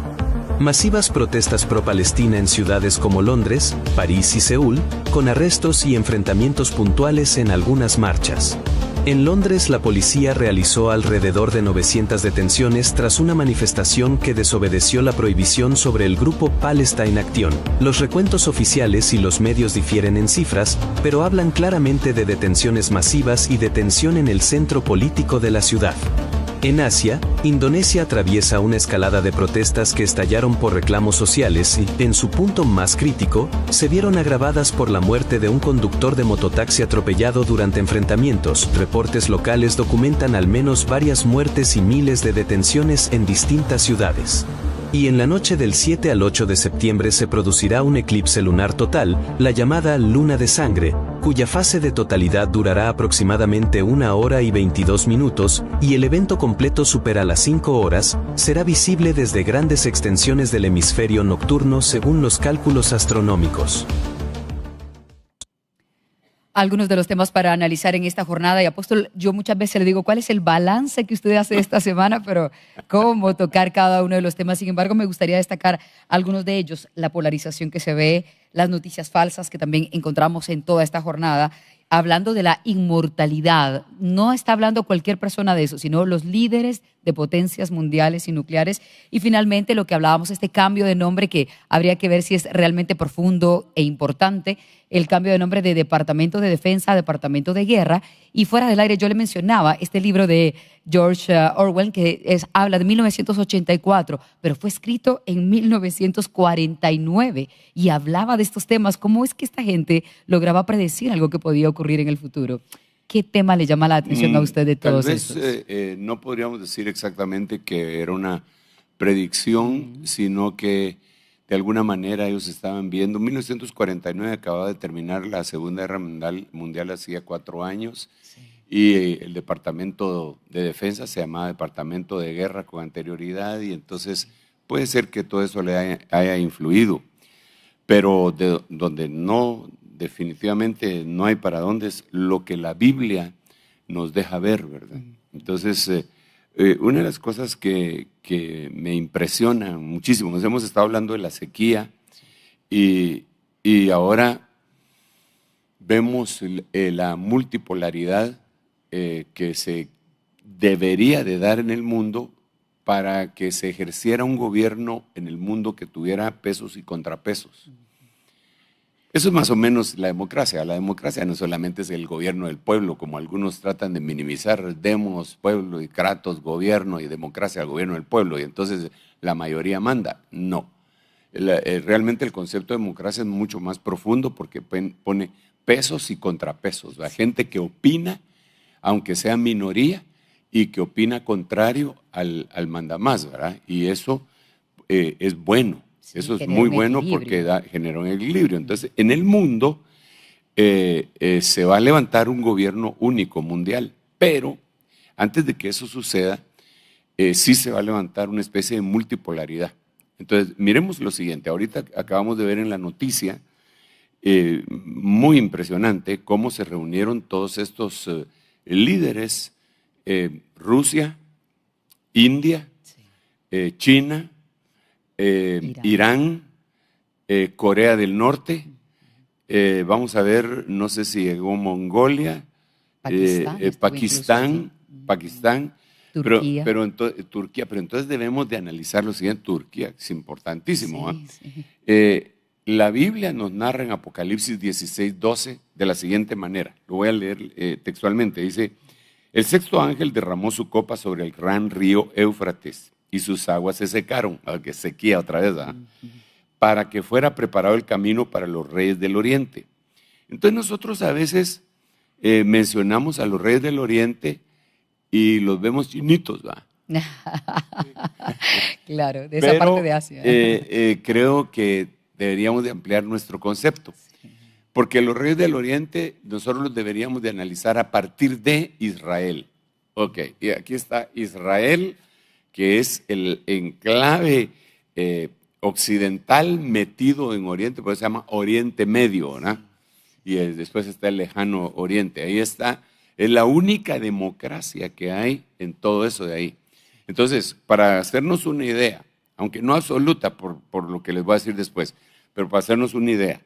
Masivas protestas pro-Palestina en ciudades como Londres, París y Seúl, con arrestos y enfrentamientos puntuales en algunas marchas. En Londres, la policía realizó alrededor de 900 detenciones tras una manifestación que desobedeció la prohibición sobre el grupo Palestine Action. Los recuentos oficiales y los medios difieren en cifras, pero hablan claramente de detenciones masivas y de tensión en el centro político de la ciudad. En Asia, Indonesia atraviesa una escalada de protestas que estallaron por reclamos sociales y, en su punto más crítico, se vieron agravadas por la muerte de un conductor de mototaxi atropellado durante enfrentamientos. Reportes locales documentan al menos varias muertes y miles de detenciones en distintas ciudades. Y en la noche del 7 al 8 de septiembre se producirá un eclipse lunar total, la llamada Luna de Sangre, cuya fase de totalidad durará aproximadamente 1 hora y 22 minutos, y el evento completo supera las 5 horas, será visible desde grandes extensiones del hemisferio nocturno según los cálculos astronómicos. Algunos de los temas para analizar en esta jornada. Y Apóstol, yo muchas veces le digo, ¿cuál es el balance que usted hace esta semana? Pero cómo tocar cada uno de los temas. Sin embargo, me gustaría destacar algunos de ellos. La polarización que se ve, las noticias falsas que también encontramos en toda esta jornada. Hablando de la inmortalidad, no está hablando cualquier persona de eso, sino los líderes de potencias mundiales y nucleares. Y finalmente lo que hablábamos, este cambio de nombre que habría que ver si es realmente profundo e importante. el cambio de nombre de Departamento de Defensa a Departamento de Guerra. Y fuera del aire yo le mencionaba este libro de George Orwell, que habla de 1984, pero fue escrito en 1949 y hablaba de estos temas. ¿Cómo es que esta gente lograba predecir algo que podía ocurrir en el futuro? ¿Qué tema le llama la atención a usted de todos estos? Tal vez no podríamos decir exactamente que era una predicción, sino que de alguna manera ellos estaban viendo. 1949 acababa de terminar la Segunda Guerra Mundial hacía 4 años, y el Departamento de Defensa se llamaba Departamento de Guerra con anterioridad, y entonces puede ser que todo eso le haya influido, pero donde no, definitivamente no hay para dónde, es lo que la Biblia nos deja ver, ¿verdad? Entonces, una de las cosas que me impresiona muchísimo, nos hemos estado hablando de la sequía, y ahora vemos la multipolaridad que se debería de dar en el mundo para que se ejerciera un gobierno en el mundo que tuviera pesos y contrapesos. Eso es más o menos la democracia. La democracia no solamente es el gobierno del pueblo, como algunos tratan de minimizar, demos, pueblo, y kratos, gobierno, y democracia, gobierno del pueblo, y entonces la mayoría manda. No. Realmente el concepto de democracia es mucho más profundo, porque pone pesos y contrapesos. La gente que opina, aunque sea minoría, y que opina contrario al mandamás, ¿verdad? Y eso es bueno. Sí, eso es muy bueno porque genera un equilibrio. Entonces, en el mundo se va a levantar un gobierno único mundial, pero antes de que eso suceda, sí se va a levantar una especie de multipolaridad. Entonces, miremos lo siguiente. Ahorita acabamos de ver en la noticia, muy impresionante, cómo se reunieron todos estos líderes, Rusia, India, China, Irán, Corea del Norte, vamos a ver, no sé si llegó Mongolia, Pakistán, Turquía. Turquía, pero entonces debemos de analizar lo siguiente. Turquía es importantísimo. Sí, sí. La Biblia nos narra en Apocalipsis 16:12 de la siguiente manera, lo voy a leer textualmente, dice: el sexto ángel derramó su copa sobre el gran río Éufrates, y sus aguas se secaron, que sequía otra vez, para que fuera preparado el camino para los reyes del oriente. Entonces nosotros a veces mencionamos a los reyes del oriente y los vemos chinitos, ¿va? Claro, de esa parte de Asia. Creo que deberíamos de ampliar nuestro concepto, porque los reyes del oriente nosotros los deberíamos de analizar a partir de Israel. Ok, y aquí está Israel, que es el enclave occidental metido en Oriente, por eso se llama Oriente Medio, ¿no? Y después está el lejano Oriente. Ahí está, es la única democracia que hay en todo eso de ahí. Entonces, para hacernos una idea, aunque no absoluta por lo que les voy a decir después, pero para hacernos una idea,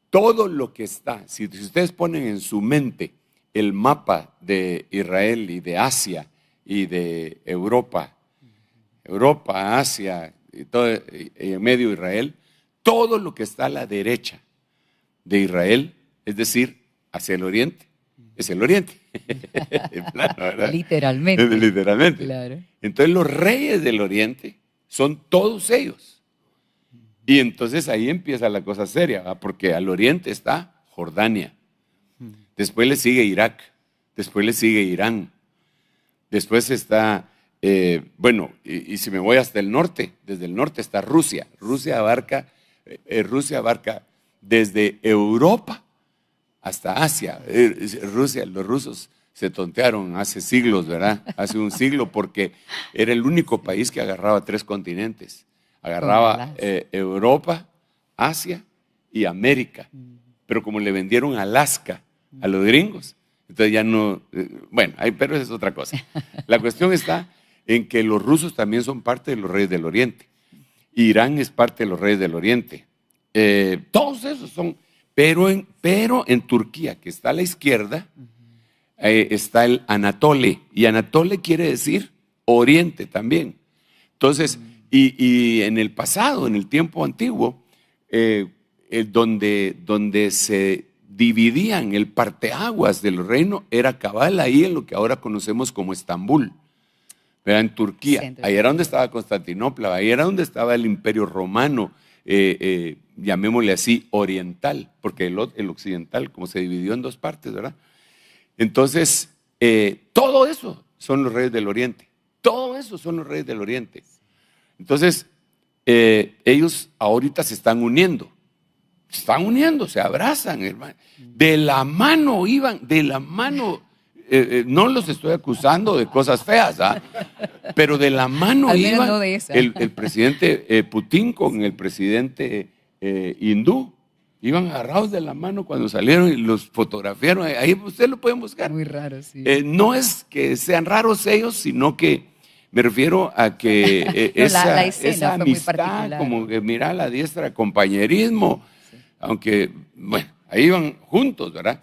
todo lo que está, si ustedes ponen en su mente el mapa de Israel y de Asia y de Europa, Asia, y todo en medio de Israel, todo lo que está a la derecha de Israel, es decir, hacia el oriente, es el oriente. Plano, ¿verdad? Literalmente. Literalmente. Claro. Entonces los reyes del oriente son todos ellos. Y entonces ahí empieza la cosa seria, ¿verdad? Porque al oriente está Jordania, después le sigue Irak, después le sigue Irán, después está... y si me voy hasta el norte, desde el norte está Rusia. Rusia abarca desde Europa hasta Asia. Los rusos se tontearon hace siglos, ¿verdad? Hace un siglo, porque era el único país que agarraba 3 continentes. Agarraba Europa, Asia y América. Pero como le vendieron Alaska a los gringos, entonces ya no... pero esa es otra cosa. La cuestión está en que los rusos también son parte de los reyes del Oriente. Irán es parte de los reyes del Oriente. Todos esos son, pero en Turquía, que está a la izquierda, está el Anatole, y Anatole quiere decir Oriente también. Entonces, y en el pasado, en el tiempo antiguo, donde se dividían el parteaguas del reino era cabal ahí en lo que ahora conocemos como Estambul, ¿verdad? En Turquía. Ahí era donde estaba Constantinopla, ahí era donde estaba el Imperio Romano, llamémosle así, oriental, porque el occidental, como se dividió en dos partes, ¿verdad? Entonces, todo eso son los reyes del Oriente. Todo eso son los reyes del Oriente. Entonces, ellos ahorita se están uniendo, se abrazan, hermano. De la mano iban, de la mano. No los estoy acusando de cosas feas, ¿ah? Pero de la mano iban no de esa. el presidente Putin con el presidente hindú. Iban agarrados de la mano cuando salieron y los fotografiaron. Ahí ustedes lo pueden buscar. Muy raro, sí. No es que sean raros ellos, sino que me refiero a que No, esa escena fue muy amistad, particular. como que mira la diestra, compañerismo, sí. Aunque, bueno, ahí iban juntos, ¿verdad?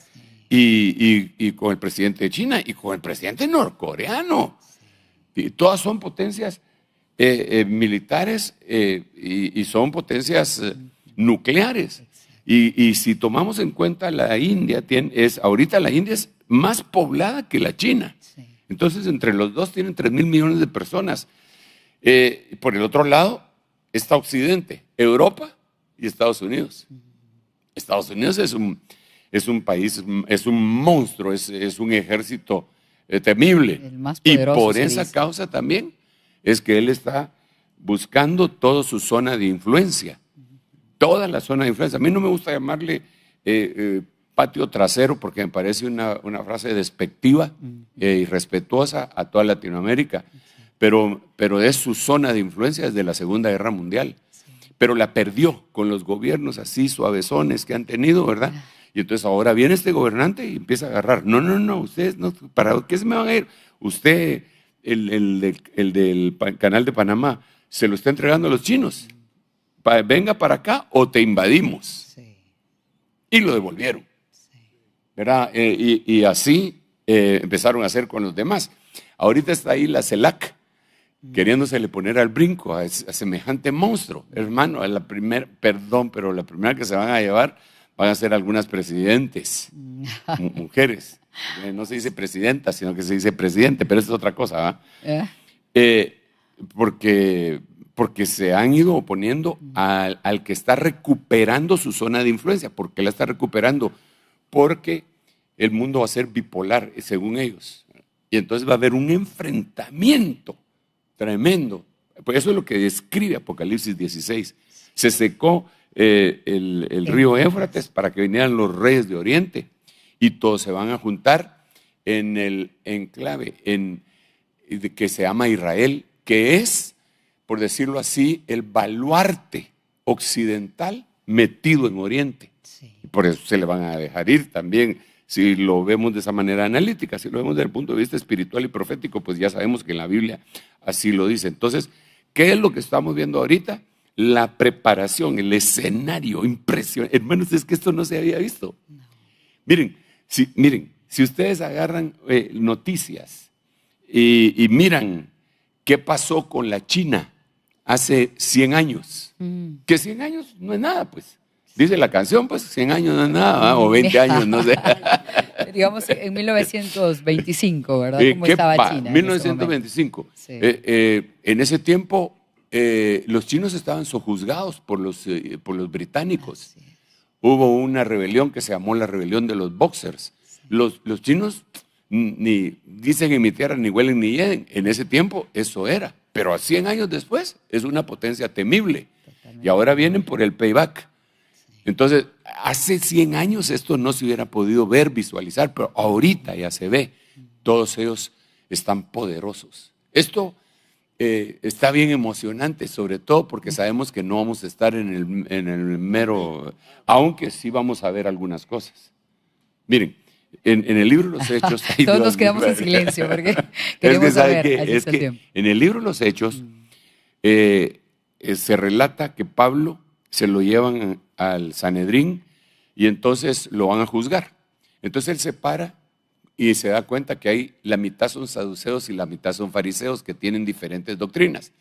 Y con el presidente de China y con el presidente norcoreano. Y todas son potencias militares y son potencias nucleares. Y si tomamos en cuenta la India, ahorita la India es más poblada que la China. Sí. Entonces, entre los dos tienen 3.000 millones de personas. Por el otro lado está Occidente, Europa y Estados Unidos. Estados Unidos es un país, es un monstruo, es un ejército temible. El más y poderoso, por esa causa también es que él está buscando toda su zona de influencia. Toda la zona de influencia. A mí no me gusta llamarle patio trasero porque me parece una frase despectiva e irrespetuosa a toda Latinoamérica, pero es su zona de influencia desde la Segunda Guerra Mundial. Pero la perdió con los gobiernos así suavezones que han tenido, ¿verdad? Y entonces ahora viene este gobernante y empieza a agarrar. No, ustedes no, ¿para qué se me van a ir? Usted, el del canal de Panamá, se lo está entregando a los chinos. Venga para acá o te invadimos. Sí. Y lo devolvieron. Sí. ¿Verdad? Y así empezaron a hacer con los demás. Ahorita está ahí la CELAC, queriéndosele poner al brinco a semejante monstruo. Hermano, la primera que se van a llevar van a ser algunas presidentes, mujeres. No se dice presidenta, sino que se dice presidente, pero eso es otra cosa, ¿verdad? Porque se han ido oponiendo al que está recuperando su zona de influencia. ¿Por qué la está recuperando? Porque el mundo va a ser bipolar, según ellos. Y entonces va a haber un enfrentamiento tremendo. Pues eso es lo que describe Apocalipsis 16. Se secó el río Éufrates para que vinieran los reyes de Oriente y todos se van a juntar en el enclave que se llama Israel, que es, por decirlo así, el baluarte occidental metido en Oriente. Sí. Y por eso se le van a dejar ir también. Si lo vemos de esa manera analítica, si lo vemos desde el punto de vista espiritual y profético, pues ya sabemos que en la Biblia así lo dice. Entonces, ¿qué es lo que estamos viendo ahorita? La preparación, el escenario impresionante. Hermanos, es que esto no se había visto. No. Miren, si ustedes agarran noticias y miran qué pasó con la China hace 100 años, que 100 años no es nada, pues. Dice la canción, pues 100 años no es nada, o 20 años, no sé. Digamos en 1925, ¿verdad? ¿Cómo estaba China? 1925. Sí. En ese tiempo, los chinos estaban sojuzgados por los británicos. Sí. Hubo una rebelión que se llamó la rebelión de los Boxers. Sí. Los chinos ni dicen en mi tierra, ni huelen ni hieden. En ese tiempo eso era. Pero a 100 años después es una potencia temible. Totalmente. Y ahora vienen por el payback. Entonces, hace 100 años esto no se hubiera podido ver, visualizar, pero ahorita ya se ve. Todos ellos están poderosos. Esto está bien emocionante, sobre todo porque sabemos que no vamos a estar en el mero, aunque sí vamos a ver algunas cosas. Miren, en el libro de los Hechos... Todos nos quedamos en silencio porque queremos saber. Es que en el libro de los Hechos se relata que Pablo se lo llevan al Sanedrín y entonces lo van a juzgar. Entonces él se para y se da cuenta que la mitad son saduceos y la mitad son fariseos que tienen diferentes doctrinas.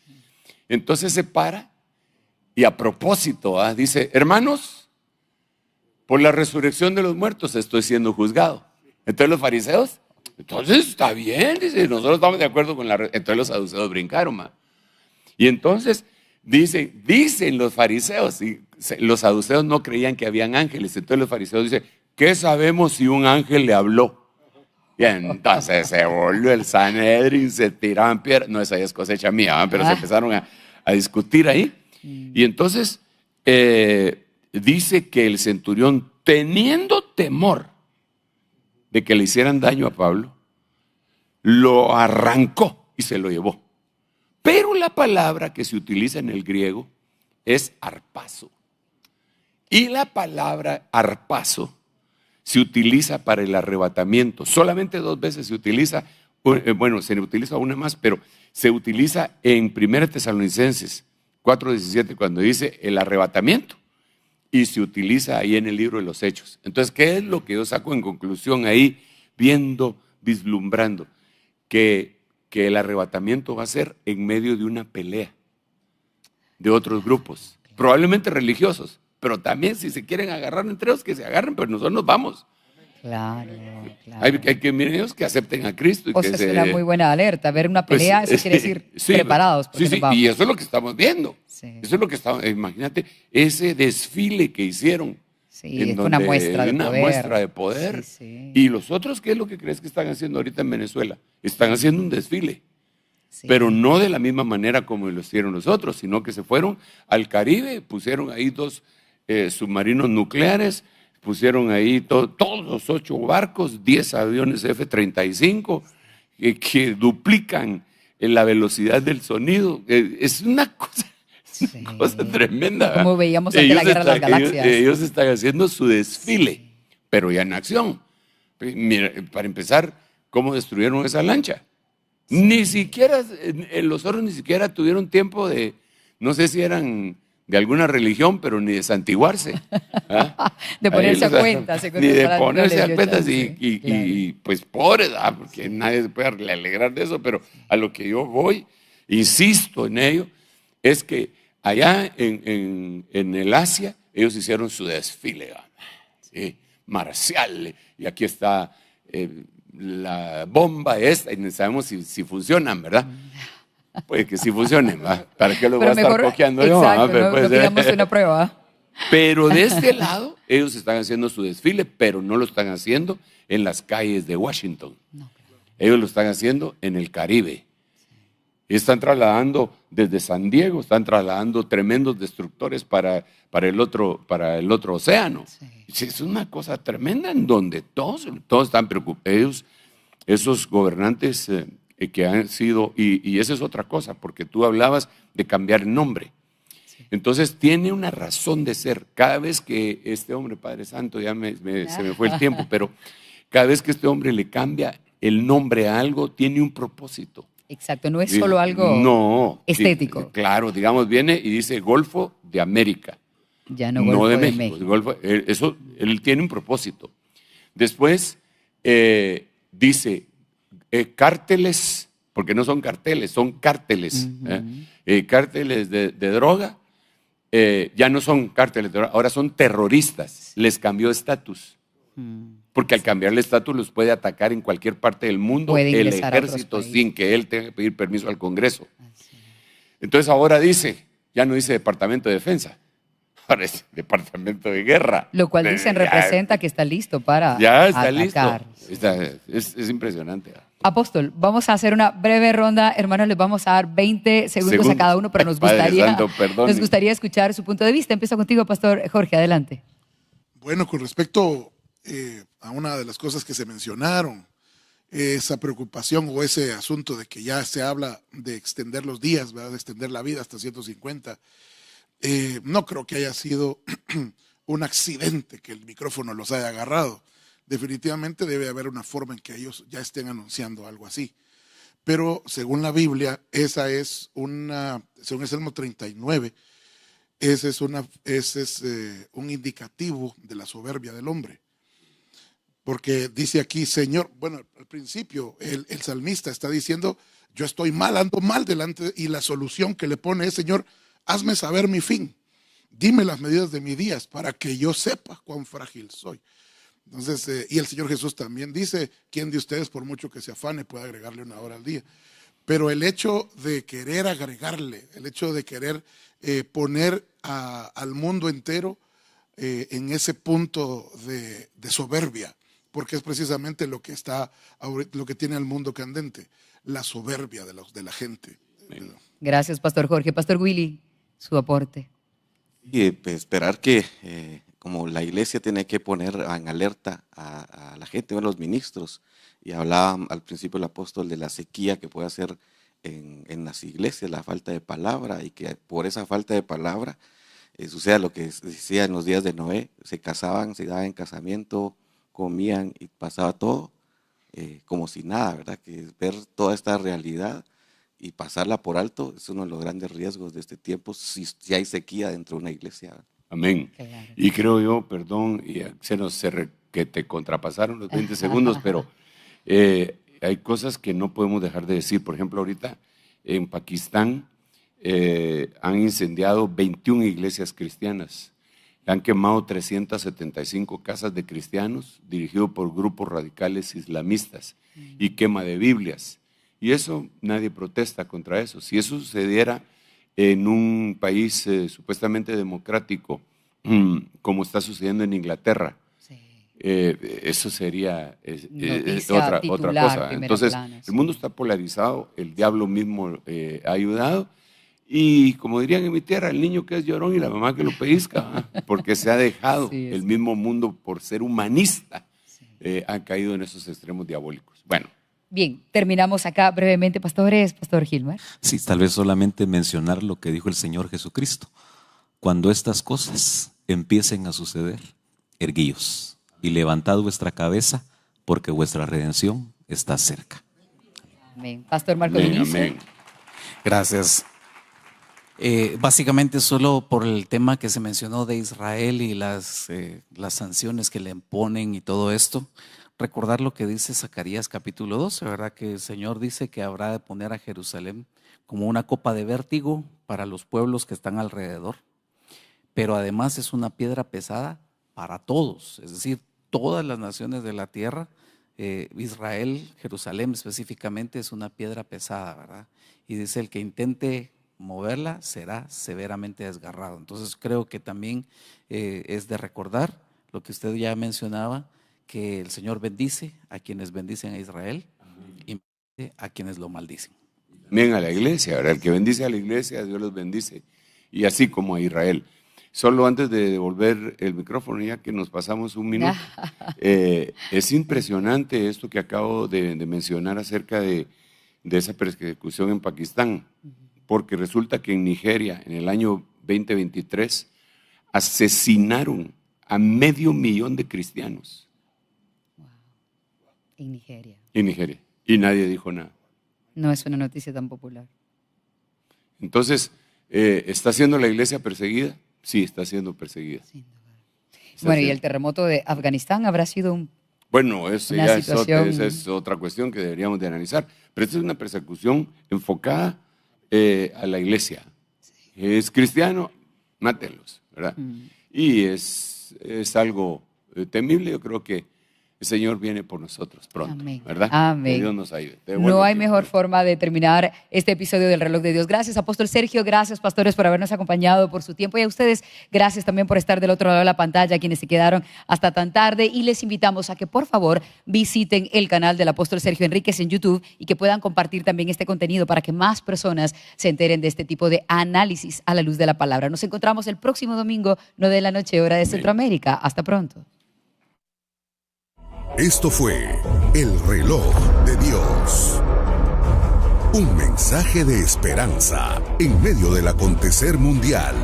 Entonces se para y a propósito dice, hermanos, por la resurrección de los muertos estoy siendo juzgado. Entonces los fariseos, entonces está bien, dice, nosotros estamos de acuerdo con entonces los saduceos brincaron, ma. Y entonces dicen los fariseos, y los saduceos no creían que habían ángeles, entonces los fariseos dicen, ¿qué sabemos si un ángel le habló? Y entonces se volvió el Sanedrín, se tiraban piedras, no, esa ya es cosecha mía, ¿verdad? Pero se empezaron a discutir ahí. Y entonces dice que el centurión, teniendo temor de que le hicieran daño a Pablo, lo arrancó y se lo llevó. Pero la palabra que se utiliza en el griego es harpazo. Y la palabra harpazo se utiliza para el arrebatamiento. Solamente 2 veces se utiliza, bueno, se utiliza una más, pero se utiliza en 1 Tesalonicenses 4:17 cuando dice el arrebatamiento. Y se utiliza ahí en el libro de los Hechos. Entonces, ¿qué es lo que yo saco en conclusión ahí, viendo, vislumbrando? Que el arrebatamiento va a ser en medio de una pelea de otros grupos, probablemente religiosos, pero también si se quieren agarrar entre ellos, que se agarren, pero nosotros nos vamos. Claro. Hay que miren ellos que acepten a Cristo. Y Sea, es una muy buena alerta. Ver una pelea, pues, eso quiere decir preparados. Sí, y eso es lo que estamos viendo. Sí. Eso es lo que estamos, imagínate, ese desfile que hicieron. Sí, es una muestra de poder. Sí. Y los otros, ¿qué es lo que crees que están haciendo ahorita en Venezuela? Están haciendo un desfile. Sí. Pero no de la misma manera como lo hicieron los otros, sino que se fueron al Caribe, pusieron ahí 2 submarinos nucleares, pusieron ahí todos los 8 barcos, 10 aviones F-35 que duplican la velocidad del sonido. Es una cosa tremenda. Como veíamos ante la Guerra de las Galaxias. Ellos están haciendo su desfile, pero ya en acción. Mira, para empezar, ¿cómo destruyeron esa lancha? Ni siquiera, los otros ni siquiera tuvieron tiempo de, no sé si eran de alguna religión, pero ni de santiguarse. ¿Ah? De ponerse a cuenta. Ni de ponerse a cuentas y pues pobres, porque nadie se puede alegrar de eso, pero a lo que yo voy, insisto en ello, es que allá en el Asia, ellos hicieron su desfile, ¿sí? Marcial, y aquí está la bomba esta, y no sabemos si funcionan, ¿verdad? Puede que sí funcionen, ¿va? ¿Para qué lo voy a estar coqueando yo? Exacto, no pidamos una prueba. Pero de este lado, ellos están haciendo su desfile, pero no lo están haciendo en las calles de Washington. Ellos lo están haciendo en el Caribe. Están trasladando desde San Diego, están trasladando tremendos destructores para el otro océano. Sí. Es una cosa tremenda en donde todos están preocupados. Esos gobernantes que han sido, y esa es otra cosa, porque tú hablabas de cambiar el nombre. Sí. Entonces tiene una razón de ser. Cada vez que este hombre, Padre Santo, se me fue el tiempo, pero cada vez que este hombre le cambia el nombre a algo, tiene un propósito. Exacto, no es solo algo estético. Claro, digamos, viene y dice Golfo de América. Ya no Golfo de México. Golfo, eso, él tiene un propósito. Después dice cárteles, porque no son carteles, son cárteles. Cárteles de droga, ya no son cárteles de droga, ahora son terroristas. Les cambió estatus. Porque al cambiarle estatus los puede atacar en cualquier parte del mundo el ejército sin que él tenga que pedir permiso al Congreso. Entonces ahora ya no dice Departamento de Defensa, ahora es Departamento de Guerra. Lo cual representa que está listo para ya está atacar. Listo. Es impresionante. Apóstol, vamos a hacer una breve ronda. Hermanos, les vamos a dar 20 segundos a cada uno, pero nos gustaría escuchar su punto de vista. Empiezo contigo, Pastor Jorge, adelante. Bueno, con respecto a una de las cosas que se mencionaron, esa preocupación o ese asunto de que ya se habla de extender los días, ¿verdad? De extender la vida hasta 150, no creo que haya sido un accidente que el micrófono los haya agarrado. Definitivamente debe haber una forma en que ellos ya estén anunciando algo así. Pero según la Biblia, según el Salmo 39, ese es un indicativo de la soberbia del hombre. Porque dice aquí, Señor, bueno, al principio el salmista está diciendo, yo estoy mal, ando mal delante, y la solución que le pone es, Señor, hazme saber mi fin. dime las medidas de mis días para que yo sepa cuán frágil soy. Entonces, y el Señor Jesús también dice, ¿quién de ustedes por mucho que se afane puede agregarle 1 hora al día? Pero el hecho de querer agregarle, el hecho de querer poner al mundo entero en ese punto de soberbia, porque es precisamente lo que tiene al mundo candente, la soberbia de la gente. Gracias, Pastor Jorge. Pastor Willy, su aporte. Y esperar que, como la iglesia tiene que poner en alerta a la gente, a los ministros, y hablaba al principio el apóstol de la sequía que puede hacer en las iglesias, la falta de palabra, y que por esa falta de palabra suceda lo que decía en los días de Noé: se casaban, se daban en casamiento, comían y pasaba todo como si nada, ¿verdad? Que ver toda esta realidad y pasarla por alto es uno de los grandes riesgos de este tiempo si hay sequía dentro de una iglesia. Amén. Claro. Y creo yo, perdón, y que te contrapasaron los 20 segundos, pero hay cosas que no podemos dejar de decir. Por ejemplo, ahorita en Pakistán han incendiado 21 iglesias cristianas. Han quemado 375 casas de cristianos dirigidos por grupos radicales islamistas y quema de Biblias. Y eso, nadie protesta contra eso. Si eso sucediera en un país supuestamente democrático, como está sucediendo en Inglaterra, eso sería otra cosa. Entonces, el mundo está polarizado, el diablo mismo ha ayudado, y como dirían en mi tierra, el niño que es llorón y la mamá que lo pellizca, porque se ha dejado el mismo mundo por ser humanista, ha caído en esos extremos diabólicos. Bueno. Bien, terminamos acá brevemente, pastores. Pastor Gilmar. Sí, tal vez solamente mencionar lo que dijo el Señor Jesucristo. Cuando estas cosas empiecen a suceder, erguíos y levantad vuestra cabeza, porque vuestra redención está cerca. Amén. Pastor Marco Dinicio. Amén. Gracias. Básicamente solo por el tema que se mencionó de Israel y las sanciones que le imponen y todo esto, recordar lo que dice Zacarías capítulo 12, ¿verdad? Que el Señor dice que habrá de poner a Jerusalén como una copa de vértigo para los pueblos que están alrededor, pero además es una piedra pesada para todos, es decir, todas las naciones de la tierra. Israel, Jerusalén específicamente, es una piedra pesada, ¿verdad? Y dice: el que intente moverla será severamente desgarrado. Entonces creo que también es de recordar lo que usted ya mencionaba, que el Señor bendice a quienes bendicen a Israel y maldice a quienes lo maldicen. También a la iglesia, ¿verdad? El que bendice a la iglesia, Dios los bendice, y así como a Israel. Solo antes de devolver el micrófono, ya que nos pasamos un minuto, es impresionante esto que acabo de mencionar acerca de esa persecución en Pakistán, porque resulta que en Nigeria, en el año 2023, asesinaron a 500,000 de cristianos. Wow. En Nigeria. En Nigeria. Y nadie dijo nada. No es una noticia tan popular. Entonces, ¿está siendo la iglesia perseguida? Sí, está siendo perseguida. Bueno, y el terremoto de Afganistán habrá sido Bueno, esa es otra cuestión que deberíamos de analizar. Pero esta es una persecución enfocada a la iglesia. Sí. Es cristiano, mátenlos, ¿verdad? Y es algo temible. Yo creo que el Señor viene por nosotros pronto. Amén. ¿Verdad? Amén. Que Dios nos ayude. No hay mejor forma de terminar este episodio del Reloj de Dios. Gracias, Apóstol Sergio. Gracias, pastores, por habernos acompañado, por su tiempo. Y a ustedes, gracias también por estar del otro lado de la pantalla, quienes se quedaron hasta tan tarde. Y les invitamos a que, por favor, visiten el canal del Apóstol Sergio Enríquez en YouTube y que puedan compartir también este contenido para que más personas se enteren de este tipo de análisis a la luz de la palabra. Nos encontramos el próximo domingo, 9 de la noche, hora de Centroamérica. Hasta pronto. Esto fue El Reloj de Dios. Un mensaje de esperanza en medio del acontecer mundial.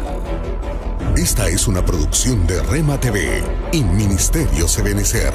Esta es una producción de Rema TV y Ministerios Ebenecer.